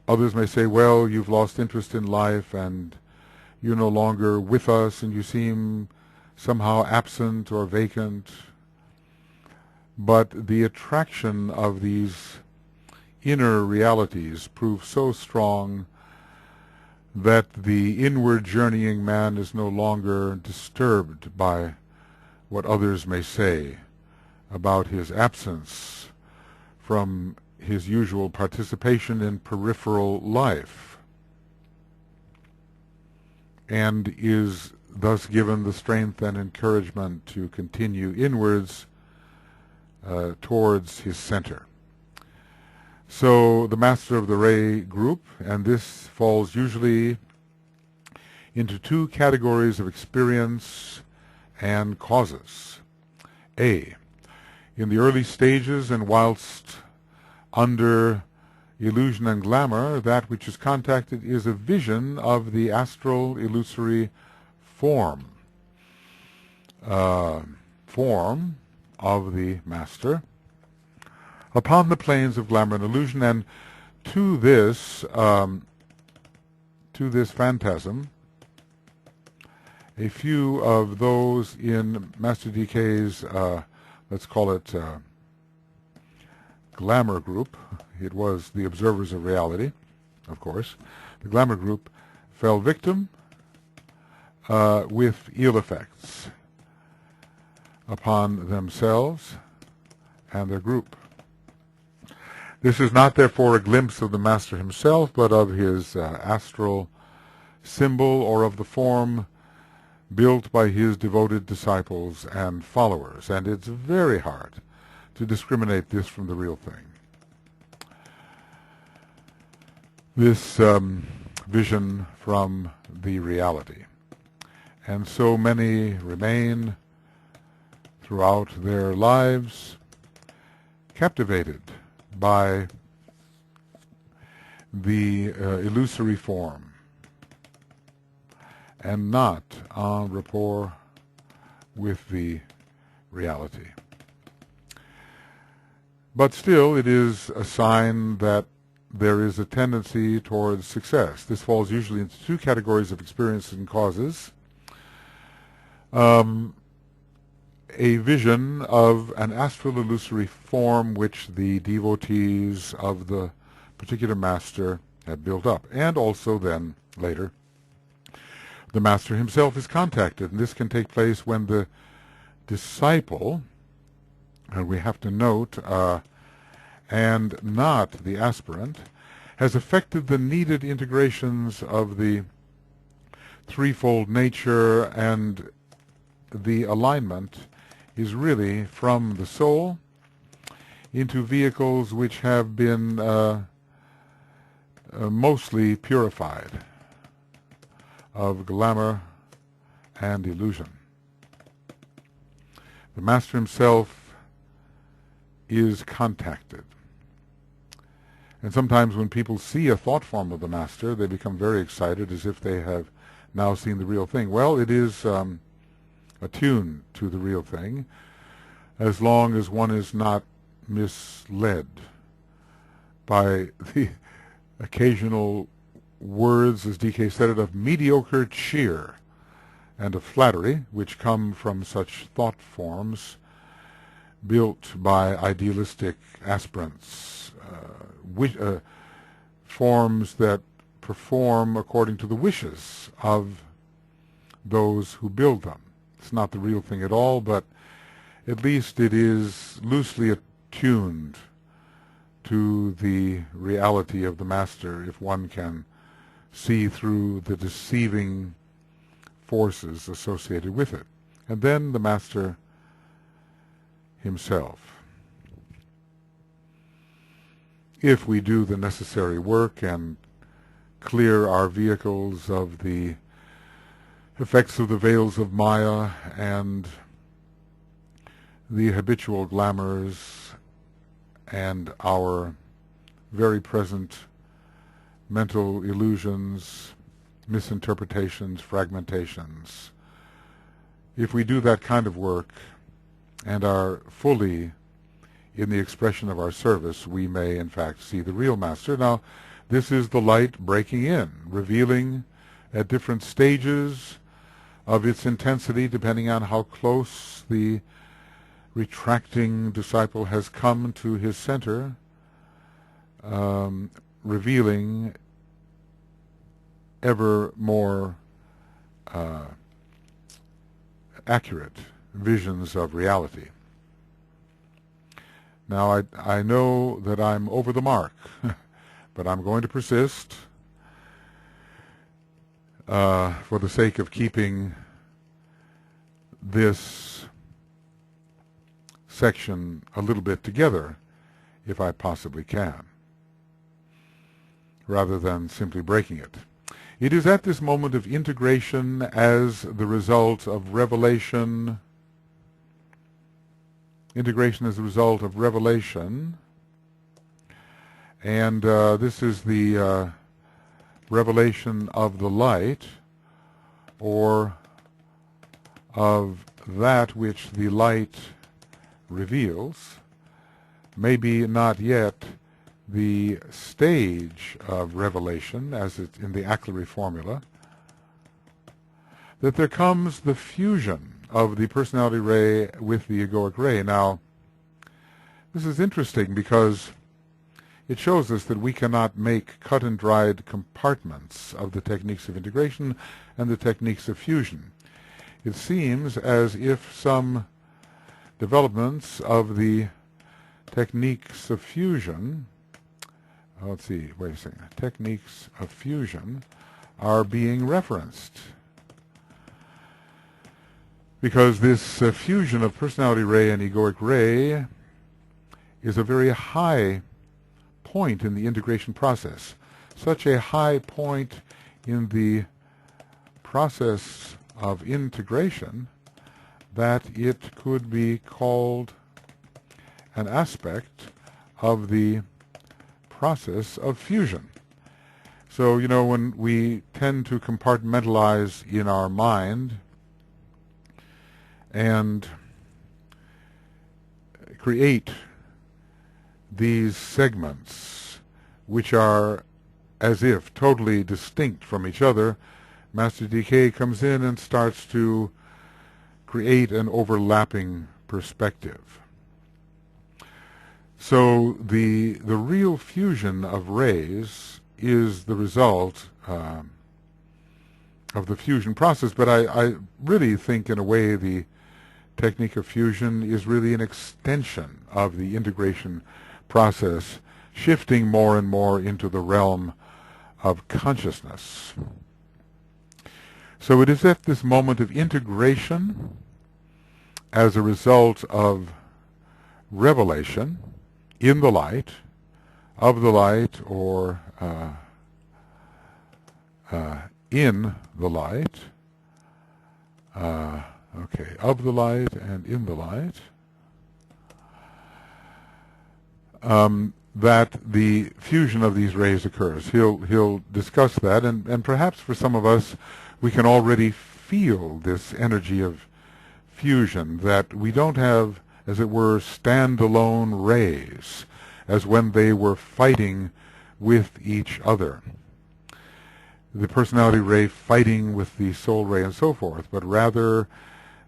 others may say, well, you've lost interest in life and you're no longer with us and you seem somehow absent or vacant. but the attraction of these inner realities proves so strong that the inward journeying man is no longer disturbed by what others may say about his absence from his usual participation in peripheral life, and is thus given the strength and encouragement to continue inwards towards his center. So the master of the ray group, and this falls usually into two categories of experience and causes. A, in the early stages and whilst under illusion and glamour, that which is contacted is a vision of the astral illusory form of the master upon the planes of glamour and illusion, and to this phantasm, a few of those in Master DK's, let's call it glamour group, it was the observers of reality, of course, the glamour group fell victim with ill effects upon themselves and their group. This is not, therefore, a glimpse of the master himself, but of his astral symbol, or of the form built by his devoted disciples and followers. And it's very hard to discriminate this from the real thing. This vision from the reality. And so many remain throughout their lives captivated by the illusory form and not en rapport with the reality. But still, it is a sign that there is a tendency towards success. This falls usually into two categories of experiences and causes. A vision of an astral illusory form which the devotees of the particular master have built up. And also then, later, the master himself is contacted. And this can take place when the disciple, and we have to note, and not the aspirant, has effected the needed integrations of the threefold nature, and the alignment is really from the soul into vehicles which have been mostly purified of glamour and illusion. The master himself is contacted. And sometimes when people see a thought form of the master, they become very excited as if they have now seen the real thing. Well, it is attuned to the real thing, as long as one is not misled by the occasional words, as DK said it, of mediocre cheer and of flattery, which come from such thought forms built by idealistic aspirants, forms that perform according to the wishes of those who build them. It's not the real thing at all, but at least it is loosely attuned to the reality of the master, if one can see through the deceiving forces associated with it. And then the master himself. If we do the necessary work and clear our vehicles of the effects of the veils of Maya and the habitual glamours and our very present mental illusions, misinterpretations, fragmentations. If we do that kind of work and are fully in the expression of our service, we may in fact see the real master. Now, this is the light breaking in, revealing at different stages of its intensity, depending on how close the retracting disciple has come to his center, revealing ever more accurate visions of reality. Now, I know that I'm over the mark, but I'm going to persist for the sake of keeping this section a little bit together, if I possibly can, rather than simply breaking it. It is at this moment of integration as the result of revelation. Integration as a result of revelation, and this is the revelation of the light, or of that which the light reveals, maybe not yet the stage of revelation as it's in the ACLRI formula, that there comes the fusion of the personality ray with the egoic ray. Now, this is interesting because it shows us that we cannot make cut and dried compartments of the techniques of integration and the techniques of fusion. It seems as if some developments of the techniques of fusion, techniques of fusion are being referenced, because this fusion of personality ray and egoic ray is a very high point in the integration process. Such a high point in the process of integration that it could be called an aspect of the process of fusion. So, you know, when we tend to compartmentalize in our mind and create these segments which are as if totally distinct from each other, Master DK comes in and starts to create an overlapping perspective. So the real fusion of rays is the result of the fusion process, but I really think in a way the technique of fusion is really an extension of the integration process, shifting more and more into the realm of consciousness. So it is at this moment of integration, as a result of revelation in the light, of the light, or in the light, of the light and in the light, that the fusion of these rays occurs. He'll discuss that, and perhaps for some of us, we can already feel this energy of fusion, that we don't have, as it were, standalone rays, as when they were fighting with each other. The personality ray fighting with the soul ray and so forth, but rather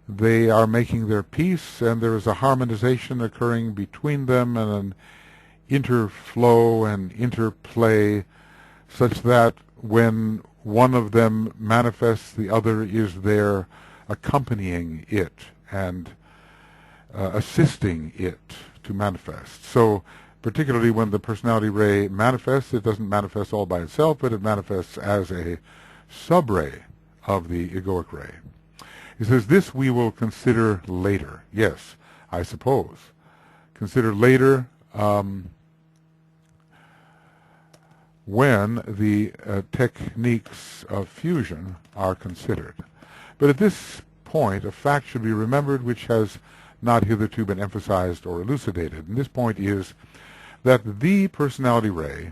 they are making their peace, and there is a harmonization occurring between them and an interflow and interplay, such that when one of them manifests, the other is there accompanying it and assisting it to manifest. So particularly when the personality ray manifests, it doesn't manifest all by itself, but it manifests as a subray of the egoic ray. He says, this we will consider later. Yes, I suppose. Consider later when the techniques of fusion are considered. But at this point, a fact should be remembered which has not hitherto been emphasized or elucidated. And this point is that the personality ray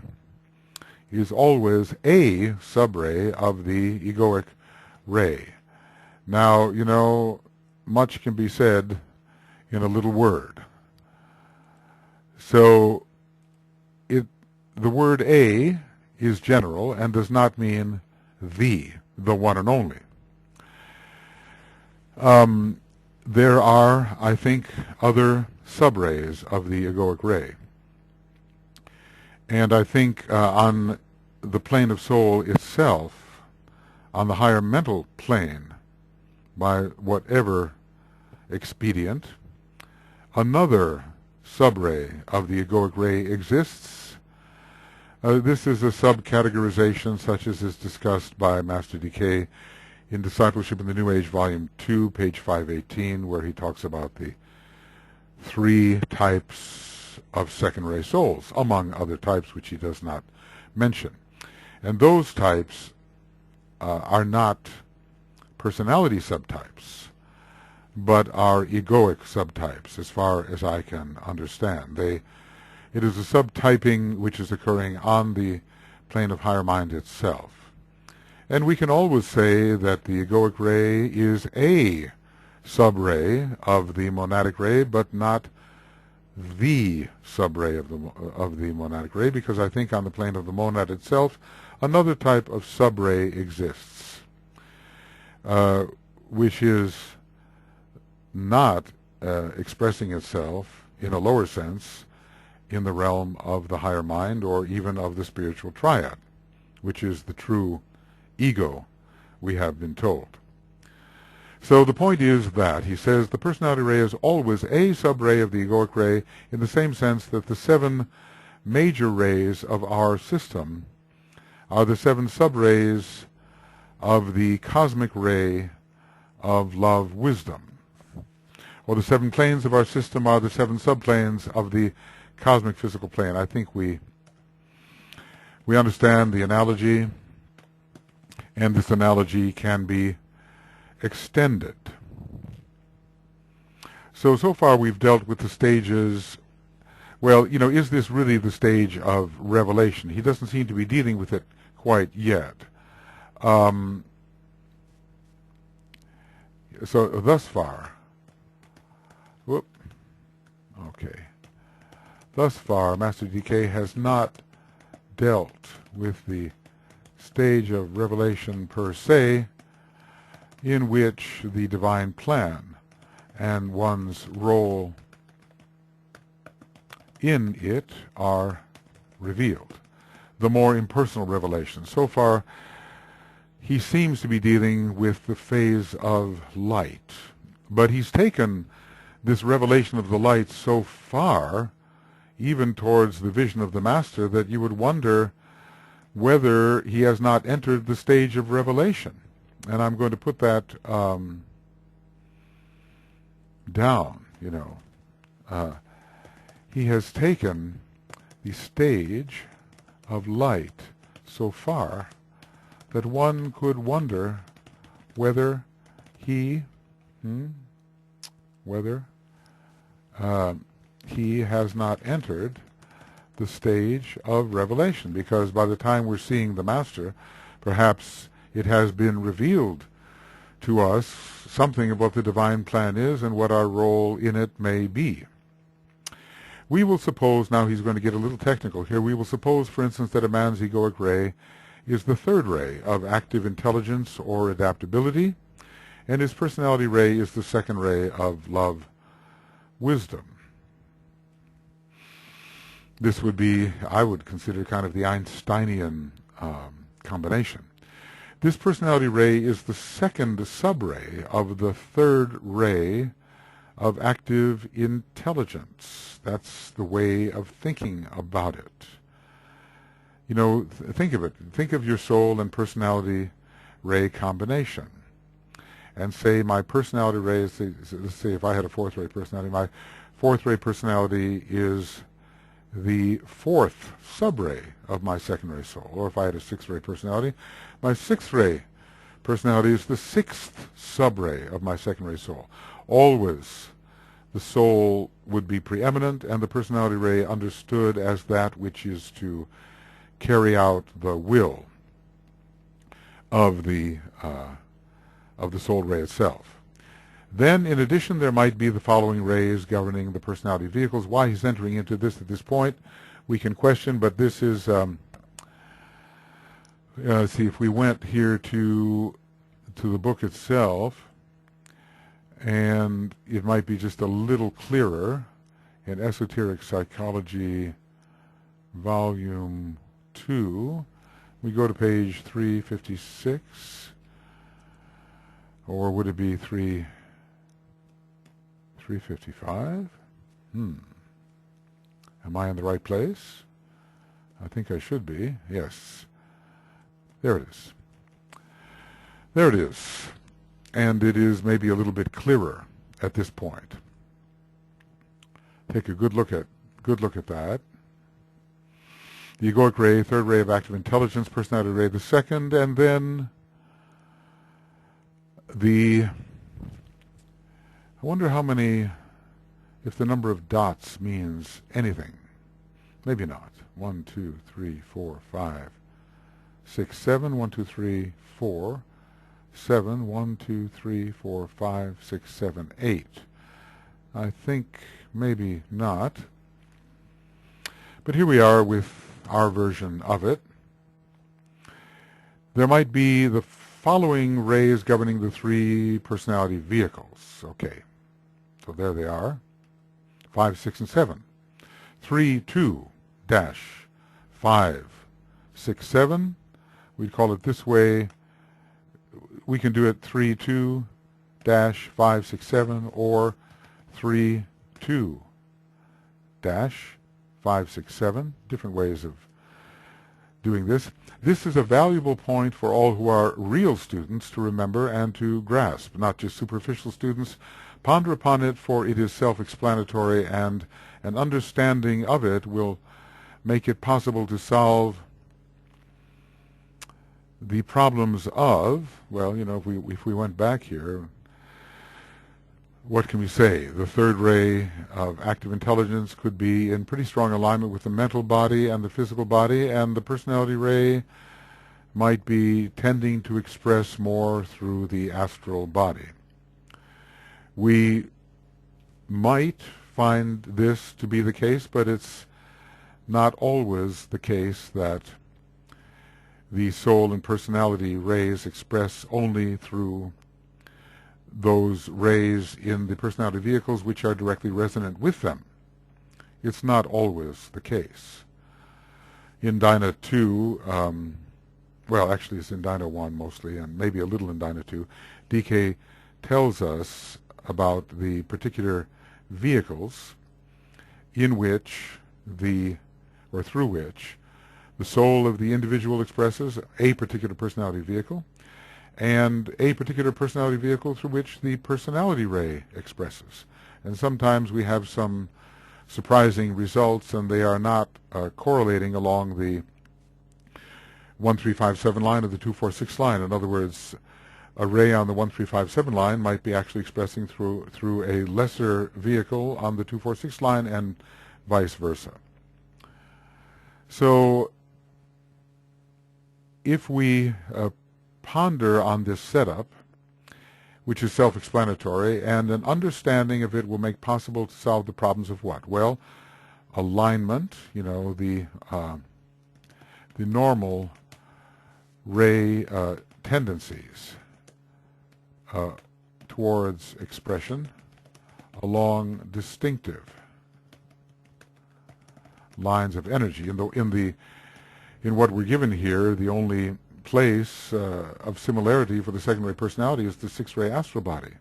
is always a subray of the egoic ray. Now, you know, much can be said in a little word. So the word a is general and does not mean the one and only. There are, I think, other subrays of the egoic ray. And I think on the plane of soul itself, on the higher mental plane, by whatever expedient, another subray of the egoic ray exists. This is a subcategorization such as is discussed by Master Decay in Discipleship in the New Age, Volume 2, page 518, where he talks about the 3 types of second-ray souls, among other types which he does not mention. And those types are not personality subtypes, but are egoic subtypes, as far as I can understand. It is a subtyping which is occurring on the plane of higher mind itself. And we can always say that the egoic ray is a subray of the monadic ray, but not the subray of the monadic ray, because I think on the plane of the monad itself, another type of subray exists, which is not expressing itself in a lower sense in the realm of the higher mind or even of the spiritual triad, which is the true ego, we have been told. So the point is that, he says, the personality ray is always a subray of the egoic ray in the same sense that the 7 major rays of our system are the 7 subrays of the cosmic ray of love wisdom. Or the 7 planes of our system are the 7 subplanes of the cosmic physical plane. I think we understand the analogy, and this analogy can be extended. So far we've dealt with the stages. Well, is this really the stage of revelation? He doesn't seem to be dealing with it quite yet. So thus far, thus far, Master Decay has not dealt with the stage of revelation per se, in which the divine plan and one's role in it are revealed, the more impersonal revelation. So far, he seems to be dealing with the phase of light, but he's taken this revelation of the light so far, even towards the vision of the Master, that you would wonder whether he has not entered the stage of revelation. And I'm going to put that down, he has taken the stage of light so far that one could wonder whether he has not entered the stage of revelation, because by the time we're seeing the Master, perhaps it has been revealed to us something of what the divine plan is and what our role in it may be. We will suppose, now he's going to get a little technical here, we will suppose, for instance, that a man's egoic ray is the 3rd ray of active intelligence or adaptability, and his personality ray is the 2nd ray of love wisdom. This would be, I would consider, kind of the Einsteinian combination. This personality ray is the 2nd subray of the 3rd ray of active intelligence. That's the way of thinking about it. Think of it. Think of your soul and personality ray combination. And say my personality ray is, let's say if I had a 4th ray personality, my 4th ray personality is the 4th subray of my 2nd ray soul. Or if I had a 6th ray personality, my 6th ray personality is the 6th subray of my 2nd ray soul. Always the soul would be preeminent, and the personality ray understood as that which is to carry out the will of the soul ray itself. Then, in addition, there might be the following rays governing the personality vehicles. Why he's entering into this at this point, we can question, but this is, see, if we went here to the book itself, And it might be just a little clearer in Esoteric Psychology, Volume 2. We go to page 356, or would it be 355? Am I in the right place? I think I should be. Yes. There it is. There it is. And it is maybe a little bit clearer at this point. Take a good look at that. The egoic ray, third ray of active intelligence, personality ray, the second, and then I wonder how many, if the number of dots means anything. Maybe not. 1, 2, 3, 4, 5, 6, 7, 1, 2, 3, 4, 7, 1, 2, 3, 4, 5, 6, 7, 8. I think maybe not. But here we are with our version of it. There might be the following rays governing the three personality vehicles. Okay, so there they are, 5, 6, and 7. 3, 2, dash, 5, 6, 7. We'd call it this way. We can do it 3, 2, dash, 5, 6, 7, or 3, 2, dash, 5, 6, 7. Different ways of doing this. This is a valuable point for all who are real students to remember and to grasp, not just superficial students. Ponder upon it, for it is self-explanatory, and an understanding of it will make it possible to solve the problems of, well, you know, if we went back here, what can we say? The third ray of active intelligence could be in pretty strong alignment with the mental body and the physical body, and the personality ray might be tending to express more through the astral body. We might find this to be the case, but it's not always the case that the soul and personality rays express only through those rays in the personality vehicles which are directly resonant with them. It's not always the case. In Dyna 2, well, actually it's in Dyna 1 mostly, and maybe a little in Dyna 2, DK tells us about the particular vehicles in which or through which the soul of the individual expresses a particular personality vehicle, and a particular personality vehicle through which the personality ray expresses. And sometimes we have some surprising results, and they are not correlating along the 1357 line or the 246 line. In other words, a ray on the 1357 line might be actually expressing through a lesser vehicle on the 246 line, and vice versa. So if we ponder on this setup, which is self-explanatory, and an understanding of it will make possible to solve the problems of what? Well, alignment, you know, the normal ray tendencies towards expression along distinctive lines of energy. In what we're given here, the only place of similarity for the second-ray personality is the sixth-ray astral body.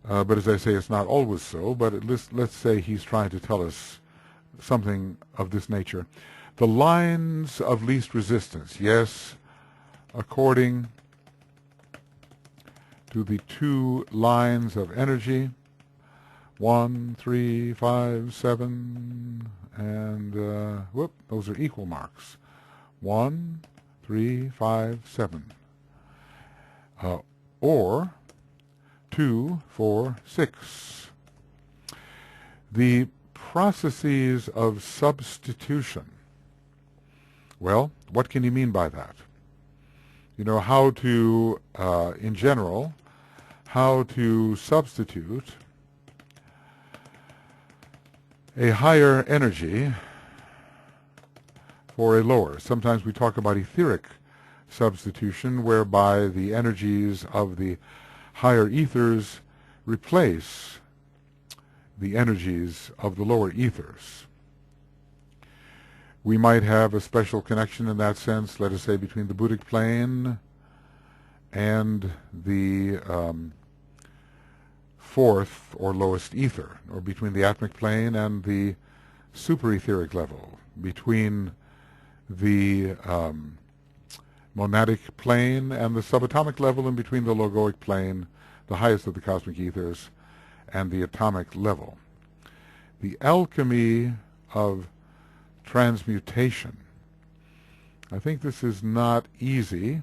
But as I say, it's not always so, but let's say he's trying to tell us something of this nature. The lines of least resistance, yes, according to the two lines of energy, 1, 3, 5, 7, and those are equal marks. 1, 3, 5, 7. Or 2, 4, 6. The processes of substitution. Well, what can he mean by that? You know, how to, in general, how to substitute a higher energy for a lower. Sometimes we talk about etheric substitution, whereby the energies of the higher ethers replace the energies of the lower ethers. We might have a special connection in that sense, let us say, between the Buddhic plane and the fourth or lowest ether, or between the atmic plane and the superetheric level, between the monadic plane and the subatomic level, and between the logoic plane, the highest of the cosmic ethers, and the atomic level. The alchemy of transmutation. I think this is not easy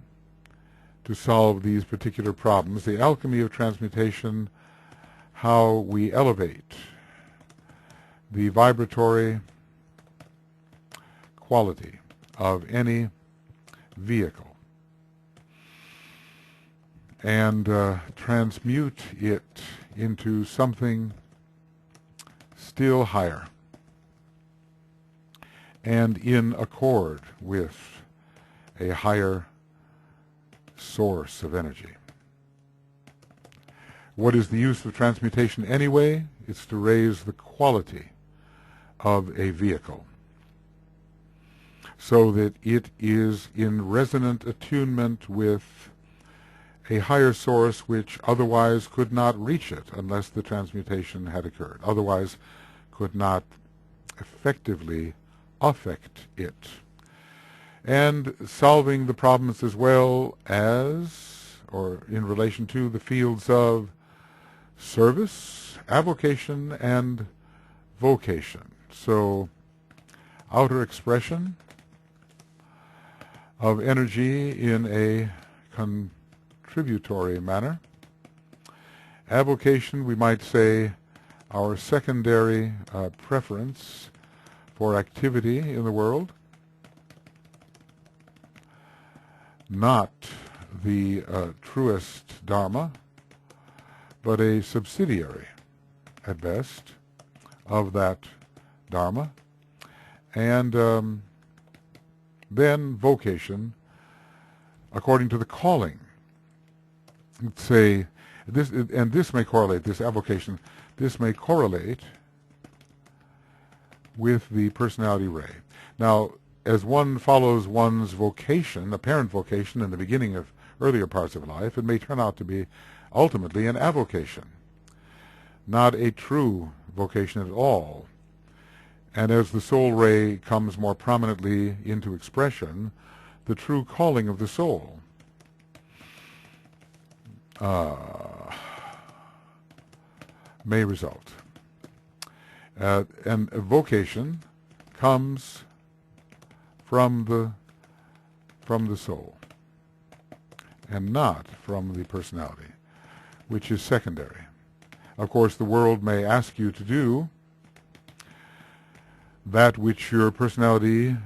to solve these particular problems. The alchemy of transmutation, how we elevate the vibratory quality of any vehicle and transmute it into something still higher and in accord with a higher source of energy. What is the use of transmutation anyway? It's to raise the quality of a vehicle so that it is in resonant attunement with a higher source which otherwise could not reach it unless the transmutation had occurred, otherwise could not effectively affect it. And solving the problems as well as, or in relation to, the fields of service, avocation, and vocation. So, outer expression of energy in a contributory manner. Avocation, we might say, our secondary preference for activity in the world, not the truest Dharma, but a subsidiary, at best, of that Dharma. And then vocation, according to the calling. Say, this, and this may correlate, this avocation, this may correlate with the personality ray. Now, as one follows one's vocation, apparent vocation in the beginning of earlier parts of life, it may turn out to be ultimately an avocation, not a true vocation at all. And as the soul ray comes more prominently into expression, the true calling of the soul may result. And vocation comes from the soul and not from the personality, which is secondary. Of course, the world may ask you to do that which your personality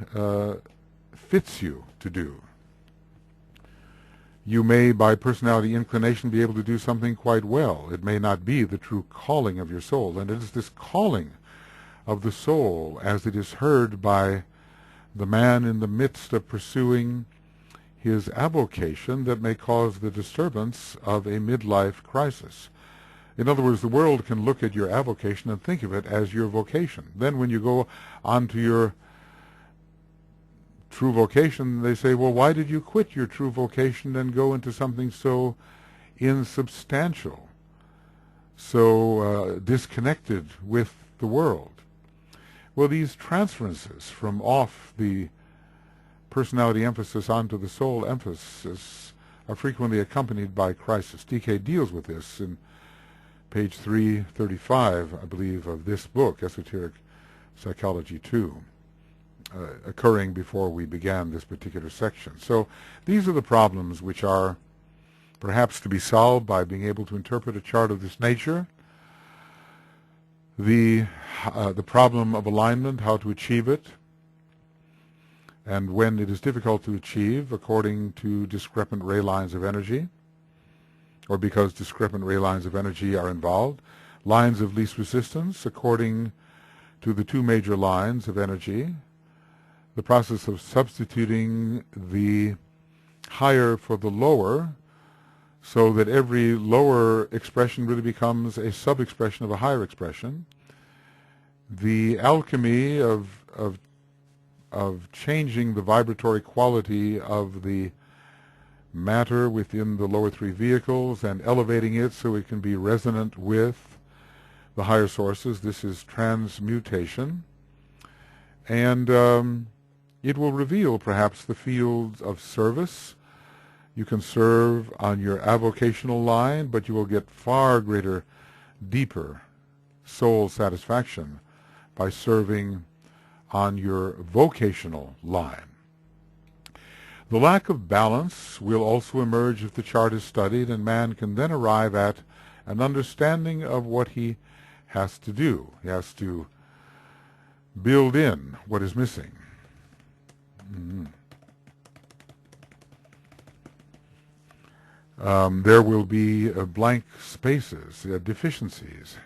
fits you to do. You may, by personality inclination, be able to do something quite well. It may not be the true calling of your soul, and it is this calling of the soul, as it is heard by the man in the midst of pursuing his avocation, that may cause the disturbance of a midlife crisis. In other words, the world can look at your avocation and think of it as your vocation. Then when you go on to your true vocation, they say, well, why did you quit your true vocation and go into something so insubstantial, so disconnected with the world? Well, these transferences from off the personality emphasis onto the soul emphasis are frequently accompanied by crisis. DK deals with this in page 335, I believe, of this book, Esoteric Psychology 2, occurring before we began this particular section. So these are the problems which are perhaps to be solved by being able to interpret a chart of this nature. The problem of alignment, how to achieve it, and when it is difficult to achieve according to discrepant ray lines of energy, or because discrepant ray lines of energy are involved. Lines of least resistance, according to the two major lines of energy. The process of substituting the higher for the lower, so that every lower expression really becomes a sub-expression of a higher expression. The alchemy of changing the vibratory quality of the matter within the lower three vehicles and elevating it so it can be resonant with the higher sources. This is transmutation. And it will reveal perhaps the fields of service. You can serve on your avocational line, but you will get far greater, deeper soul satisfaction by serving on your vocational line. The lack of balance will also emerge if the chart is studied, and man can then arrive at an understanding of what he has to do. He has to build in what is missing. There will be blank spaces, deficiencies,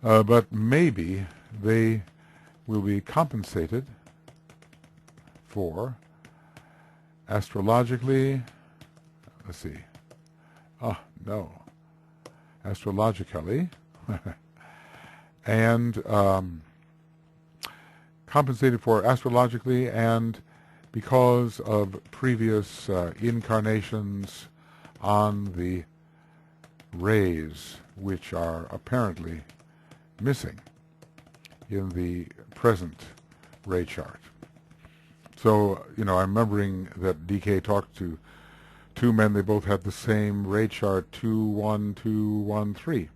but maybe they will be compensated for astrologically. Let's see. Oh, no. Astrologically. And compensated for astrologically and because of previous incarnations on the rays which are apparently missing in the present ray chart. So, I'm remembering that DK talked to two men. They both had the same ray chart, 21213.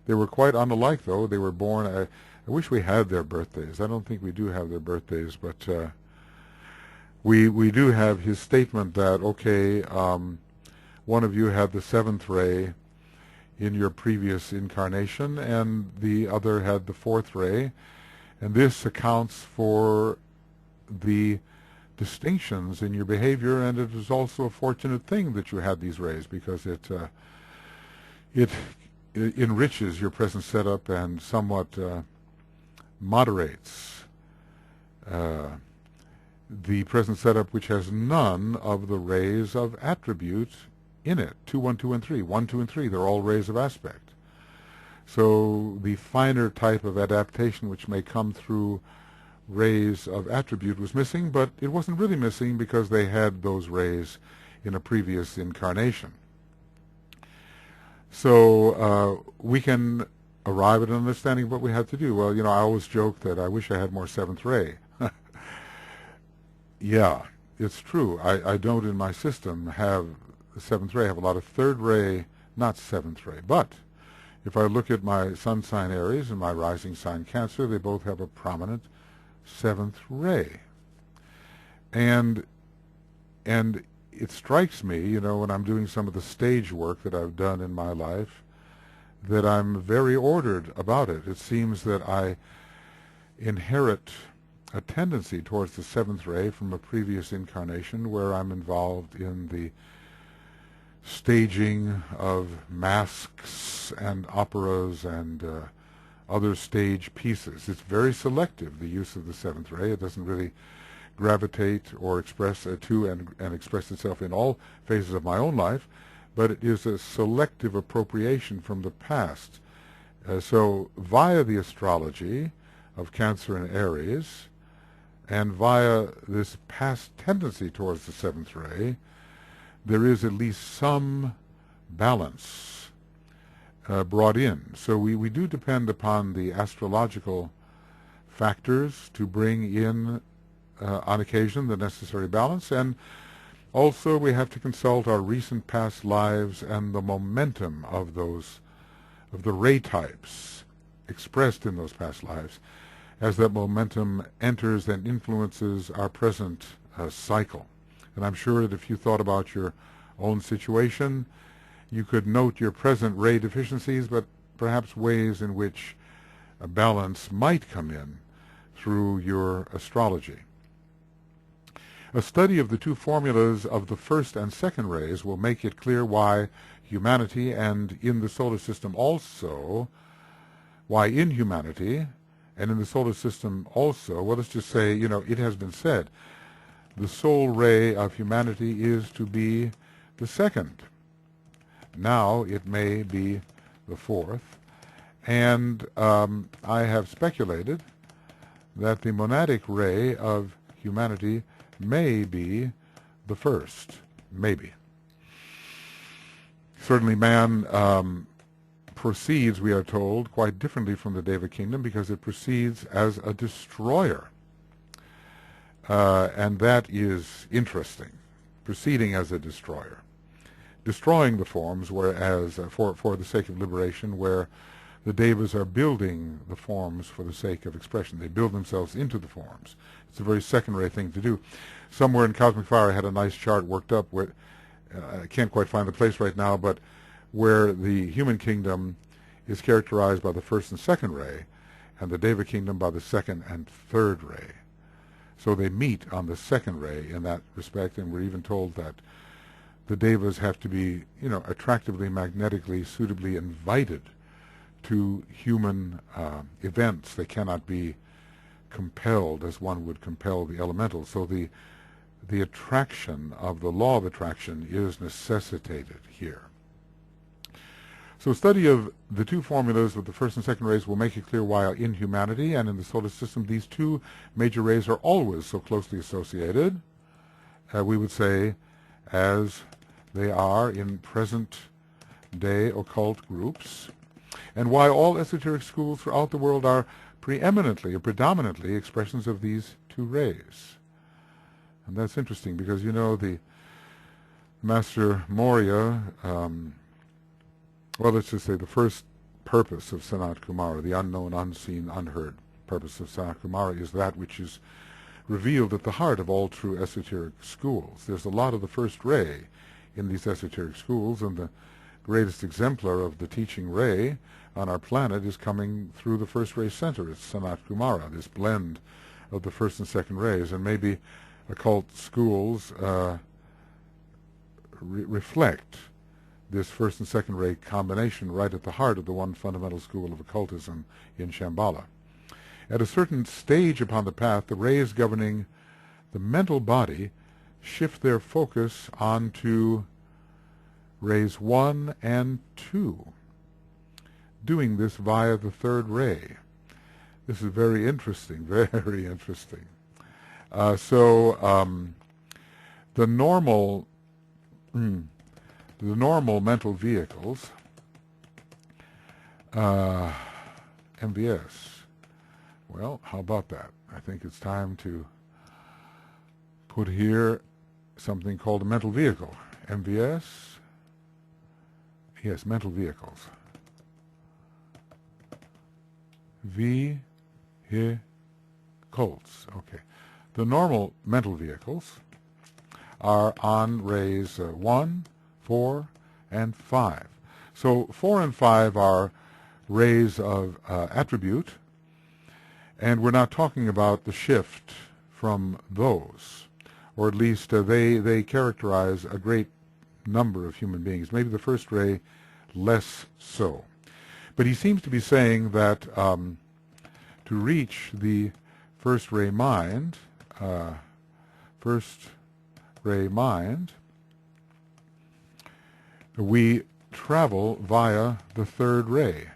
They were quite unalike, though. They were born, I wish we had their birthdays. I don't think we do have their birthdays, but we do have his statement that, okay, one of you had the seventh ray in your previous incarnation, and the other had the fourth ray, and this accounts for the distinctions in your behavior, and it is also a fortunate thing that you had these rays, because it enriches your present setup and somewhat moderates the present setup, which has none of the rays of attribute in it. 2, 1, 2, and 3. 1, 2, and 3, they're all rays of aspect. So the finer type of adaptation which may come through rays of attribute was missing, but it wasn't really missing because they had those rays in a previous incarnation. So we can arrive at an understanding of what we had to do. Well, I always joke that I wish I had more seventh ray. Yeah, it's true. I don't in my system have the seventh ray. I have a lot of third ray, not seventh ray. But if I look at my sun sign Aries and my rising sign Cancer, they both have a prominent seventh ray. And it strikes me, when I'm doing some of the stage work that I've done in my life, that I'm very ordered about it. It seems that I inherit a tendency towards the seventh ray from a previous incarnation where I'm involved in the staging of masks and operas and other stage pieces. It's very selective, the use of the seventh ray. It doesn't really gravitate or express to and express itself in all phases of my own life, but it is a selective appropriation from the past. So via the astrology of Cancer and Aries, and via this past tendency towards the seventh ray, there is at least some balance brought in. So we do depend upon the astrological factors to bring in, on occasion, the necessary balance, and also we have to consult our recent past lives and the momentum of the ray types expressed in those past lives, as that momentum enters and influences our present cycle. And I'm sure that if you thought about your own situation, you could note your present ray deficiencies, but perhaps ways in which a balance might come in through your astrology. A study of the two formulas of the first and second rays will make it clear why humanity, and in the solar system also, why in humanity and in the solar system also, well, let's just say, it has been said, the soul ray of humanity is to be the second. Now it may be the fourth. And I have speculated that the monadic ray of humanity may be the first. Maybe. Certainly man proceeds, we are told, quite differently from the Deva kingdom because it proceeds as a destroyer. And that is interesting, proceeding as a destroyer. Destroying the forms, whereas for the sake of liberation, where the Devas are building the forms for the sake of expression. They build themselves into the forms. It's a very secondary thing to do. Somewhere in Cosmic Fire I had a nice chart worked up where, I can't quite find the place right now, but where the human kingdom is characterized by the first and second ray, and the Deva kingdom by the second and third ray. So they meet on the second ray in that respect, and we're even told that the Devas have to be, attractively, magnetically, suitably invited to human events. They cannot be compelled as one would compel the elementals. So the attraction of the law of attraction is necessitated here. So study of the two formulas with the first and second rays will make it clear why in humanity and in the solar system these two major rays are always so closely associated, we would say, as they are in present-day occult groups, and why all esoteric schools throughout the world are preeminently or predominantly expressions of these two rays. And that's interesting because, the Master Maurya, well, let's just say the first purpose of Sanat Kumara, the unknown, unseen, unheard purpose of Sanat Kumara, is that which is revealed at the heart of all true esoteric schools. There's a lot of the first ray in these esoteric schools, and the greatest exemplar of the teaching ray on our planet is coming through the first ray center. It's Sanat Kumara, this blend of the first and second rays, and maybe occult schools reflect this first and second ray combination right at the heart of the one fundamental school of occultism in Shambhala. At a certain stage upon the path, the rays governing the mental body shift their focus onto rays 1 and 2, doing this via the third ray. This is very interesting, very interesting. The normal mental vehicles, MVS, well, how about that? I think it's time to put here something called a mental vehicle. MVS, yes, mental vehicles. Vehicles, okay. The normal mental vehicles are on rays 1, 4, and 5. So 4 and 5 are rays of attribute, and we're not talking about the shift from those, or at least they characterize a great number of human beings. Maybe the first ray less so. But he seems to be saying that to reach the first ray mind, we travel via the third ray.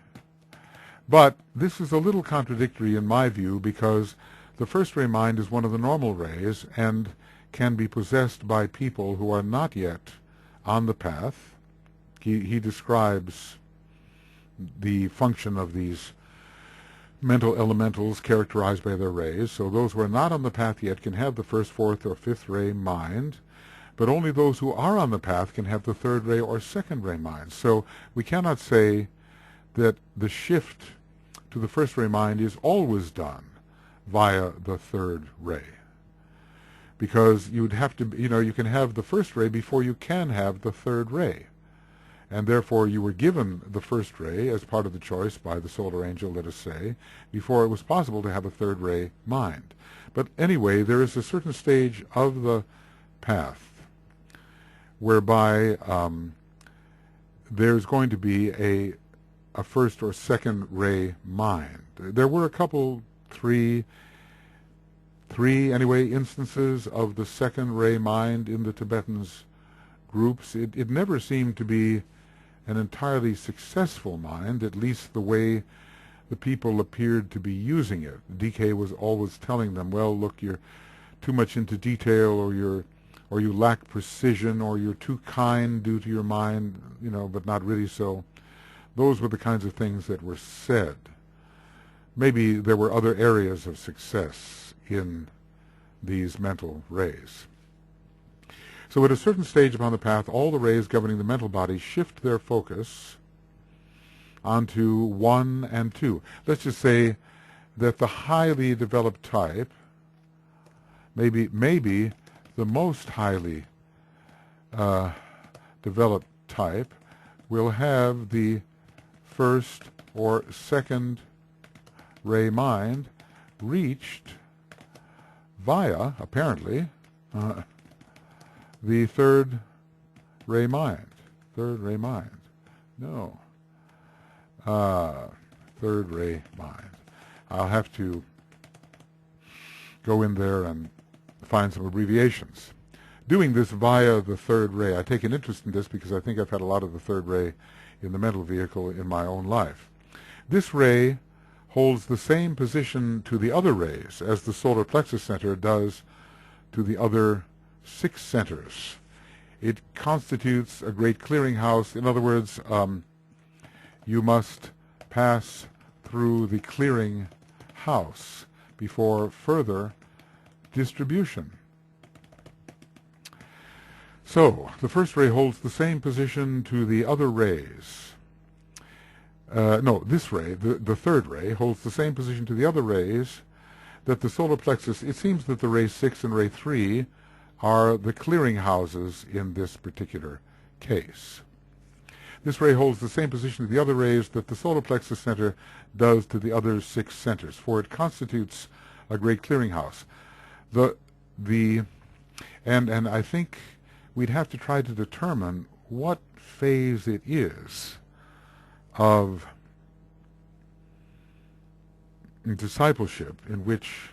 But this is a little contradictory in my view, because the first ray mind is one of the normal rays and can be possessed by people who are not yet on the path. He describes the function of these mental elementals characterized by their rays. So those who are not on the path yet can have the first, fourth, or fifth ray mind, but only those who are on the path can have the third ray or second ray mind. So we cannot say that the shift to the first ray mind is always done via the third ray. Because you'd have to, you can have the first ray before you can have the third ray. And therefore you were given the first ray as part of the choice by the solar angel, let us say, before it was possible to have a third ray mind. But anyway, there is a certain stage of the path whereby there's going to be a first or second ray mind. There were a couple, three instances of the second ray mind in the Tibetans' groups, it never seemed to be an entirely successful mind, at least the way the people appeared to be using it. DK was always telling them, well, look, you're too much into detail, or you lack precision, or you're too kind due to your mind, but not really so. Those were the kinds of things that were said. Maybe there were other areas of success in these mental rays. So at a certain stage upon the path, all the rays governing the mental body shift their focus onto 1 and 2. Let's just say that the highly developed type, maybe the most highly developed type, will have the first or second ray mind reached via, apparently, the third ray mind. Third ray mind. No. Third ray mind. I'll have to go in there and find some abbreviations. Doing this via the third ray, I take an interest in this because I think I've had a lot of the third ray in the mental vehicle in my own life. This ray holds the same position to the other rays as the solar plexus center does to the other 6 centers. It constitutes a great clearinghouse. In other words, you must pass through the clearing house before further distribution. So, the first ray holds the same position to the other rays. This ray, the third ray, holds the same position to the other rays that the solar plexus. It seems that the ray 6 and ray 3 are the clearing houses in this particular case. This ray holds the same position to the other rays that the solar plexus center does to the other 6 centers, for it constitutes a great clearinghouse. And I think we'd have to try to determine what phase it is of discipleship in which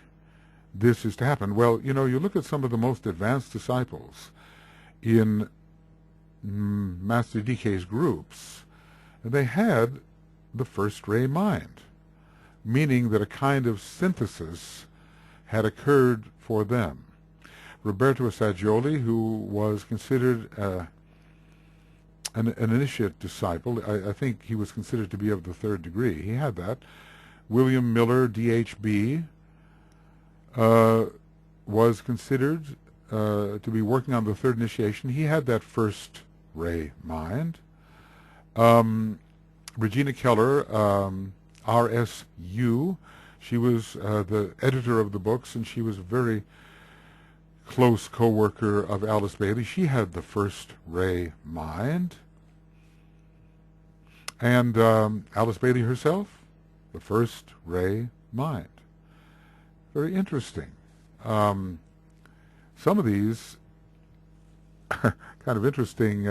this is to happen. Well, you look at some of the most advanced disciples in Master DK's groups, and they had the first ray mind, meaning that a kind of synthesis had occurred for them. Roberto Assagioli, who was considered an initiate disciple, I think he was considered to be of the 3rd degree. He had that. William Miller, DHB, was considered to be working on the 3rd initiation. He had that first ray mind. Regina Keller, RSU, she was the editor of the books, and she was a very close co-worker of Alice Bailey. She had the first ray mind. And Alice Bailey herself, the first ray mind. Very interesting. Some of these kind of interesting.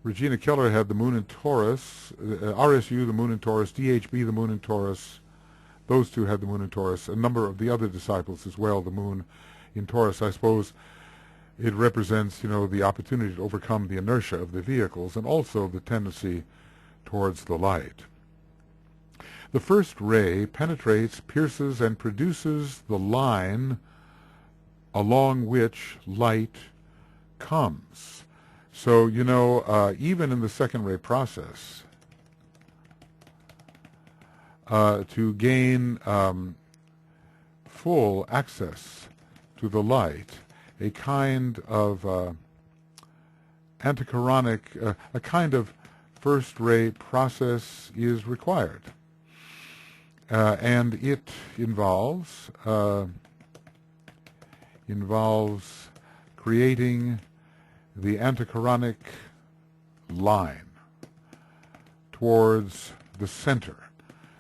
Regina Keller had the moon in Taurus, RSU, the moon in Taurus, DHB, the moon in Taurus. Those two had the moon in Taurus. A number of the other disciples as well, the moon in Taurus. I suppose it represents, the opportunity to overcome the inertia of the vehicles and also the tendency towards the light. The first ray penetrates, pierces, and produces the line along which light comes. So, even in the second ray process, to gain full access to the light, a kind of antichironic, a kind of first ray process is required. And it involves creating the antichironic line towards the center.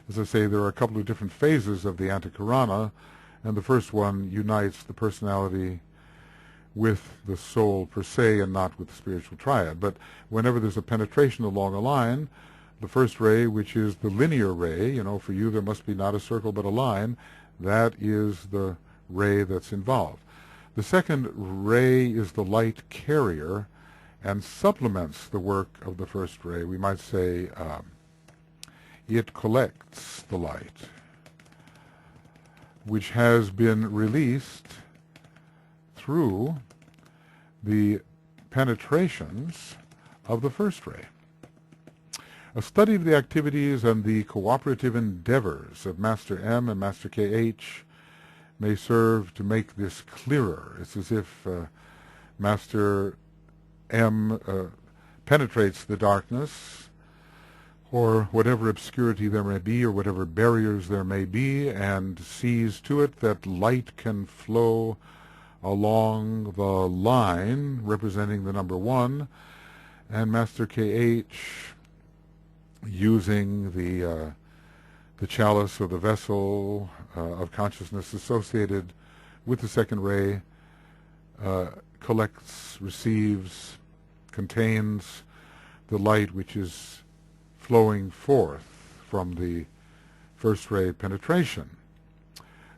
As I say, there are a couple of different phases of the antichirona, and the first one unites the personality with the soul per se and not with the spiritual triad. But whenever there's a penetration along a line, the first ray, which is the linear ray, for you there must be not a circle but a line, that is the ray that's involved. The second ray is the light carrier, and supplements the work of the first ray. We might say it collects the light which has been released through the penetrations of the first ray. A study of the activities and the cooperative endeavors of Master M and Master KH may serve to make this clearer. It's as if Master M penetrates the darkness, or whatever obscurity there may be, or whatever barriers there may be, and sees to it that light can flow along the line representing the number 1, and Master KH, using the chalice or the vessel of consciousness associated with the second ray, collects, receives, contains the light which is flowing forth from the first ray penetration.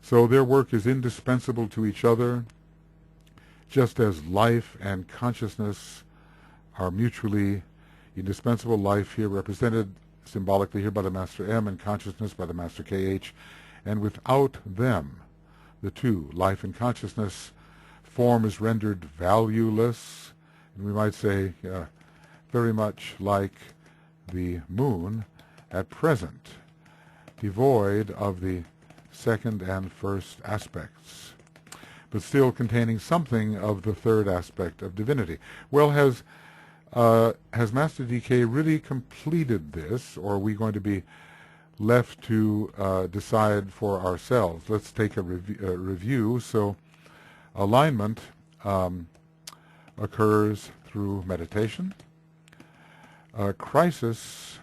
So their work is indispensable to each other, just as life and consciousness are mutually indispensable. Life here represented symbolically here by the Master M, and consciousness by the Master KH. And without them, the two, life and consciousness, form is rendered valueless, and we might say very much like the moon at present, devoid of the second and first aspects, but still containing something of the third aspect of divinity. Well, has Master DK really completed this, or are we going to be left to decide for ourselves? Let's take a review. So alignment occurs through meditation. Crisis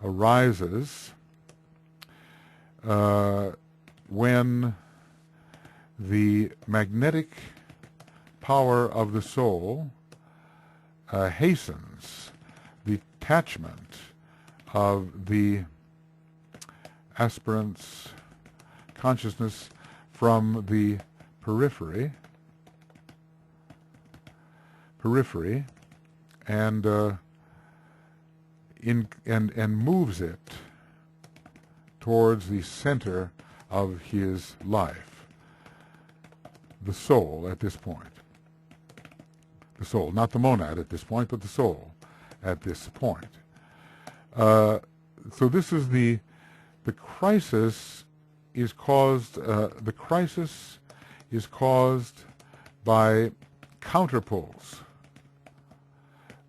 arises when the magnetic power of the soul hastens the detachment of the aspirant's consciousness from the periphery, and moves it towards the center of his life, the soul at this point. The soul, not the monad at this point, but the soul at this point. So this is the crisis is caused. The crisis is caused by counterpoles.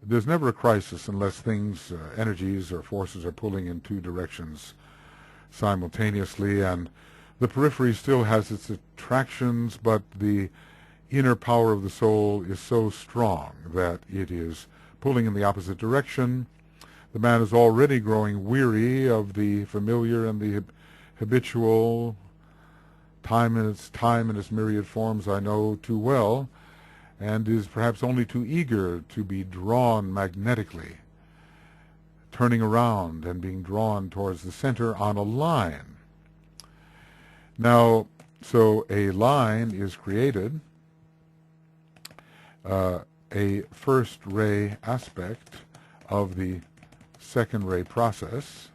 There's never a crisis unless things, energies or forces are pulling in two directions simultaneously, and the periphery still has its attractions, but the inner power of the soul is so strong that it is pulling in the opposite direction. The man is already growing weary of the familiar and the habitual. Time in its myriad forms I know too well, and is perhaps only too eager to be drawn magnetically, turning around and being drawn towards the center on a line. Now, so a line is created, a first ray aspect of the second ray process,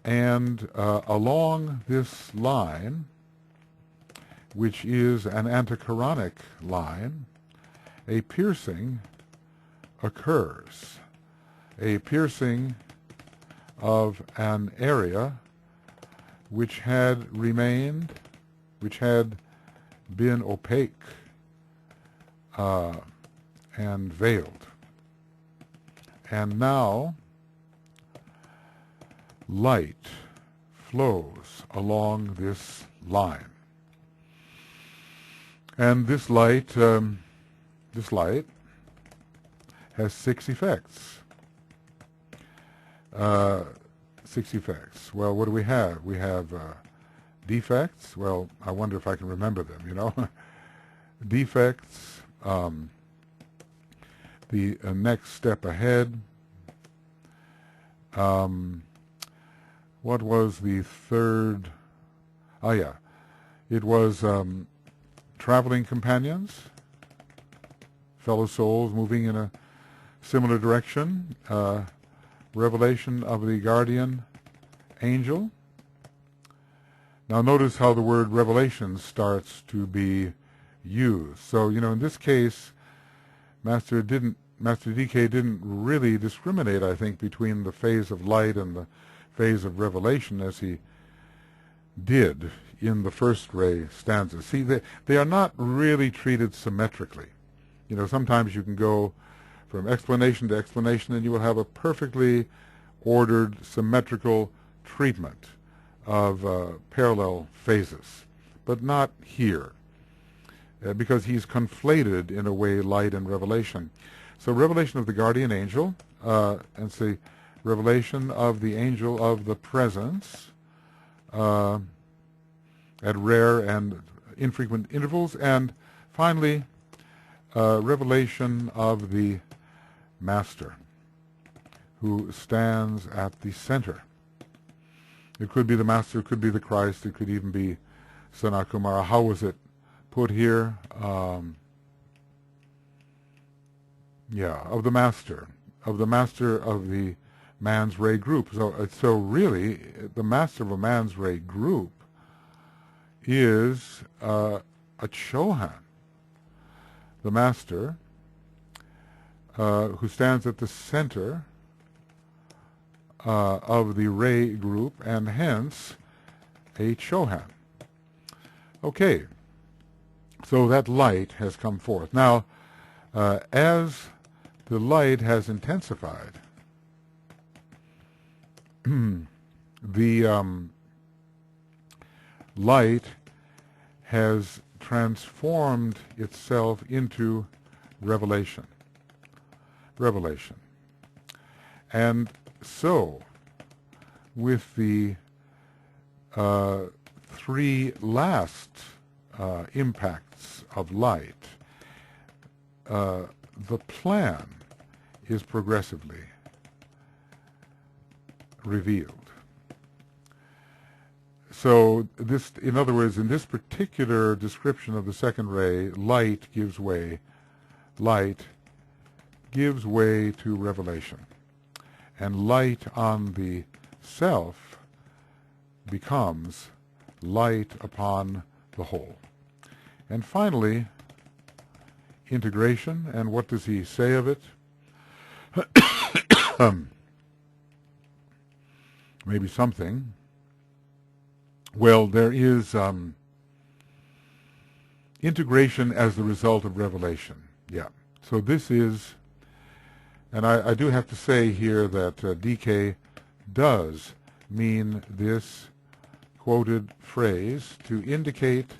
and along this line, which is an antichironic line, a piercing occurs, a piercing of an area which had remained, which had been opaque and veiled. And now light flows along this line. And this light has 6 effects. 6 effects. Well, what do we have? We have defects. Well, I wonder if I can remember them, you know. Defects, the next step ahead. What was the third? Oh, yeah. It was traveling companions, fellow souls moving in a similar direction. Revelation of the guardian angel. Now notice how the word revelation starts to be used. So, in this case, Master DK didn't really discriminate, I think, between the phase of light and the phase of revelation as he did in the first ray stanzas. See, they are not really treated symmetrically. Sometimes you can go from explanation to explanation and you will have a perfectly ordered, symmetrical treatment of parallel phases, but not here, because he's conflated in a way light and revelation. So revelation of the guardian angel, and say revelation of the angel of the presence at rare and infrequent intervals, and finally revelation of the master who stands at the center. It could be the master, it could be the Christ, it could even be Sanat Kumara. How was it put here? Of the master of the man's ray group. So really, the master of a man's ray group is a Chohan, the master who stands at the center of the ray group, and hence a Chohan. Okay, so that light has come forth. Now, as the light has intensified, the light has transformed itself into revelation. And so, with the three last impacts of light, the plan is progressively revealed. So this, in other words, in this particular description of the second ray, light gives way to revelation. And light on the self becomes light upon the whole. And finally, integration. And what does he say of it? Maybe something. Well, there is integration as the result of revelation. Yeah. So this is, and I do have to say here that DK does mean this quoted phrase to indicate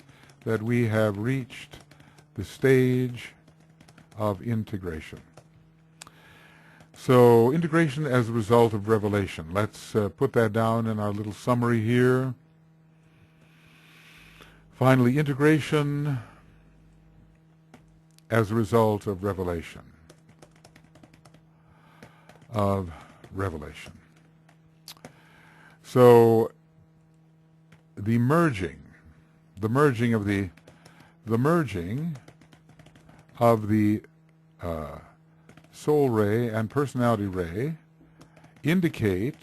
that we have reached the stage of integration. So integration as a result of revelation. Let's put that down in our little summary here. Finally, integration as a result of revelation. So the merging of the soul ray and personality ray indicate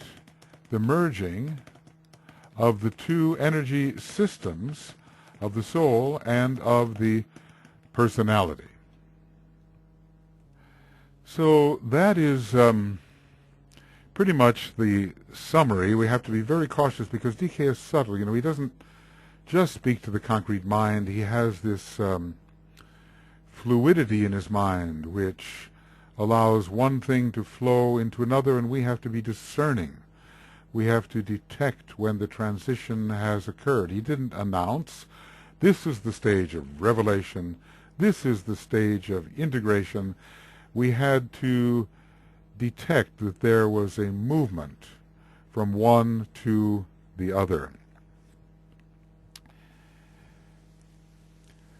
the merging of the two energy systems of the soul and of the personality. So that is pretty much the summary. We have to be very cautious because DK is subtle. He doesn't just speak to the concrete mind. He has this fluidity in his mind which allows one thing to flow into another, and we have to be discerning. We have to detect when the transition has occurred. He didn't announce, this is the stage of revelation, this is the stage of integration. We had to detect that there was a movement from one to the other.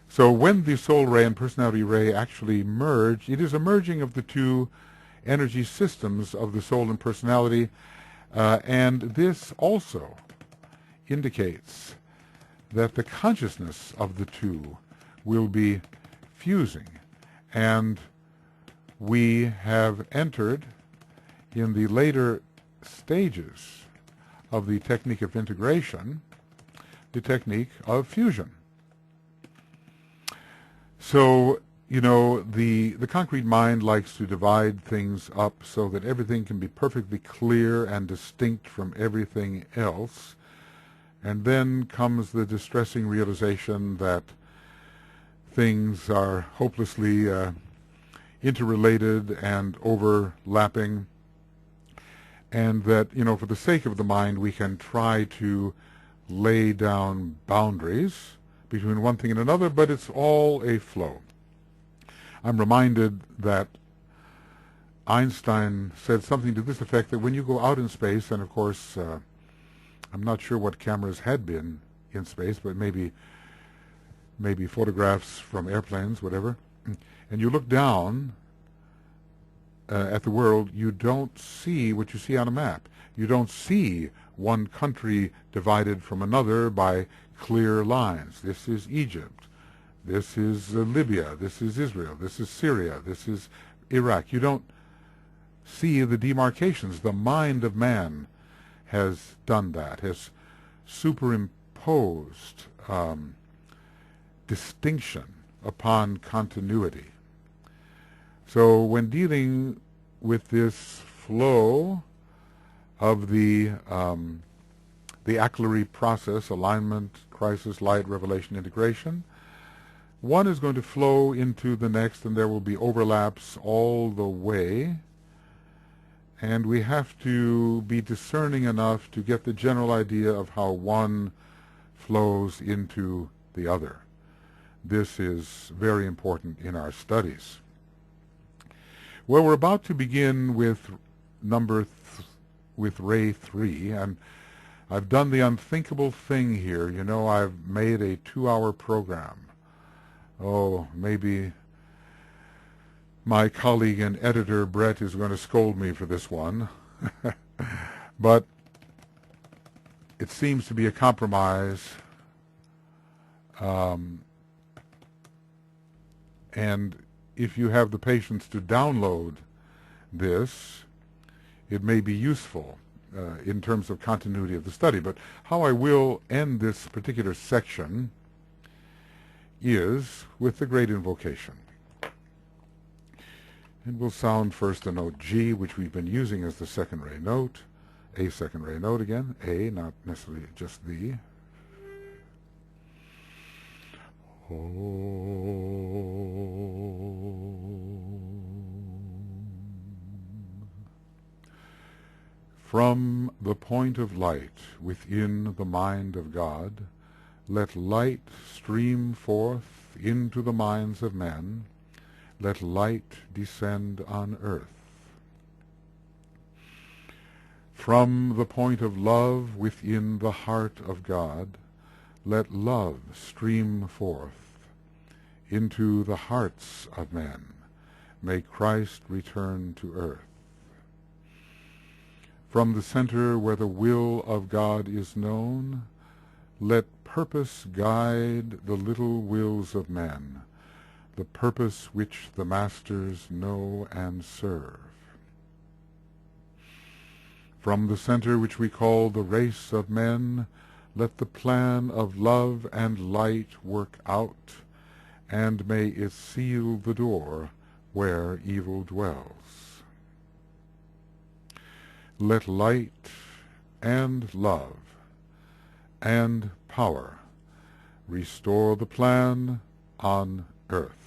So when the soul ray and personality ray actually merge, it is a merging of the two energy systems of the soul and personality, and this also indicates that the consciousness of the two will be fusing and we have entered in the later stages of the technique of integration, the technique of fusion. So, the concrete mind likes to divide things up so that everything can be perfectly clear and distinct from everything else. And then comes the distressing realization that things are hopelessly interrelated and overlapping, and that, for the sake of the mind, we can try to lay down boundaries between one thing and another, but it's all a flow. I'm reminded that Einstein said something to this effect, that when you go out in space, and of course, I'm not sure what cameras had been in space, but maybe photographs from airplanes, whatever, and you look down at the world, you don't see what you see on a map. You don't see one country divided from another by clear lines. This is Egypt. This is Libya. This is Israel. This is Syria. This is Iraq. You don't see the demarcations. The mind of man has done that, has superimposed distinction upon continuity. So when dealing with this flow of the ACLRI process, alignment, crisis, light, revelation, integration, one is going to flow into the next, and there will be overlaps all the way. And we have to be discerning enough to get the general idea of how one flows into the other. This is very important in our studies. Well, we're about to begin with with ray 3, and I've done the unthinkable thing here. I've made a 2-hour program. Oh, maybe my colleague and editor, Brett, is going to scold me for this one. But it seems to be a compromise. And if you have the patience to download this, it may be useful in terms of continuity of the study. But how I will end this particular section is with the great invocation. And we'll sound first the note G, which we've been using as the second ray note. A second ray note again. A, not necessarily just the. From the point of light within the mind of God, let light stream forth into the minds of men. Let light descend on earth. From the point of love within the heart of God, let love stream forth into the hearts of men. May Christ return to earth. From the center where the will of God is known, let purpose guide the little wills of men, the purpose which the masters know and serve. From the center which we call the race of men, let the plan of love and light work out, and may it seal the door where evil dwells. Let light and love and power restore the plan on earth.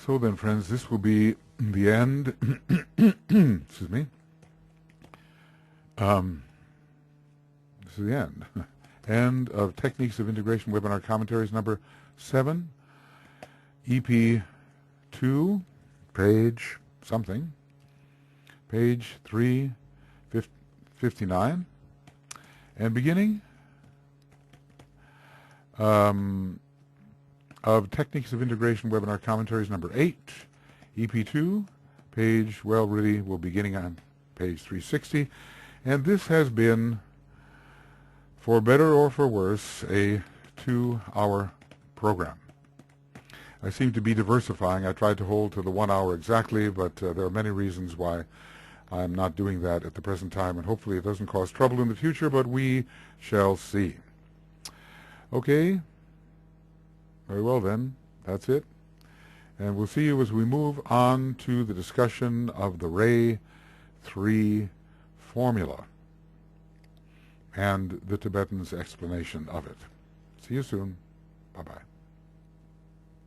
So then, friends, this will be the end. Excuse me. This is the end. end of Techniques of Integration Webinar Commentaries number 7, EP 2, page something, page 359, and beginning of Techniques of Integration Webinar Commentaries number 8, EP2, page, well, really, we're beginning on page 360. And this has been, for better or for worse, a 2-hour program. I seem to be diversifying. I tried to hold to the 1 hour exactly, but there are many reasons why I'm not doing that at the present time, and hopefully it doesn't cause trouble in the future, but we shall see. Okay. Very well then. That's it. And we'll see you as we move on to the discussion of the Ray 3 formula and the Tibetan's explanation of it. See you soon. Bye-bye.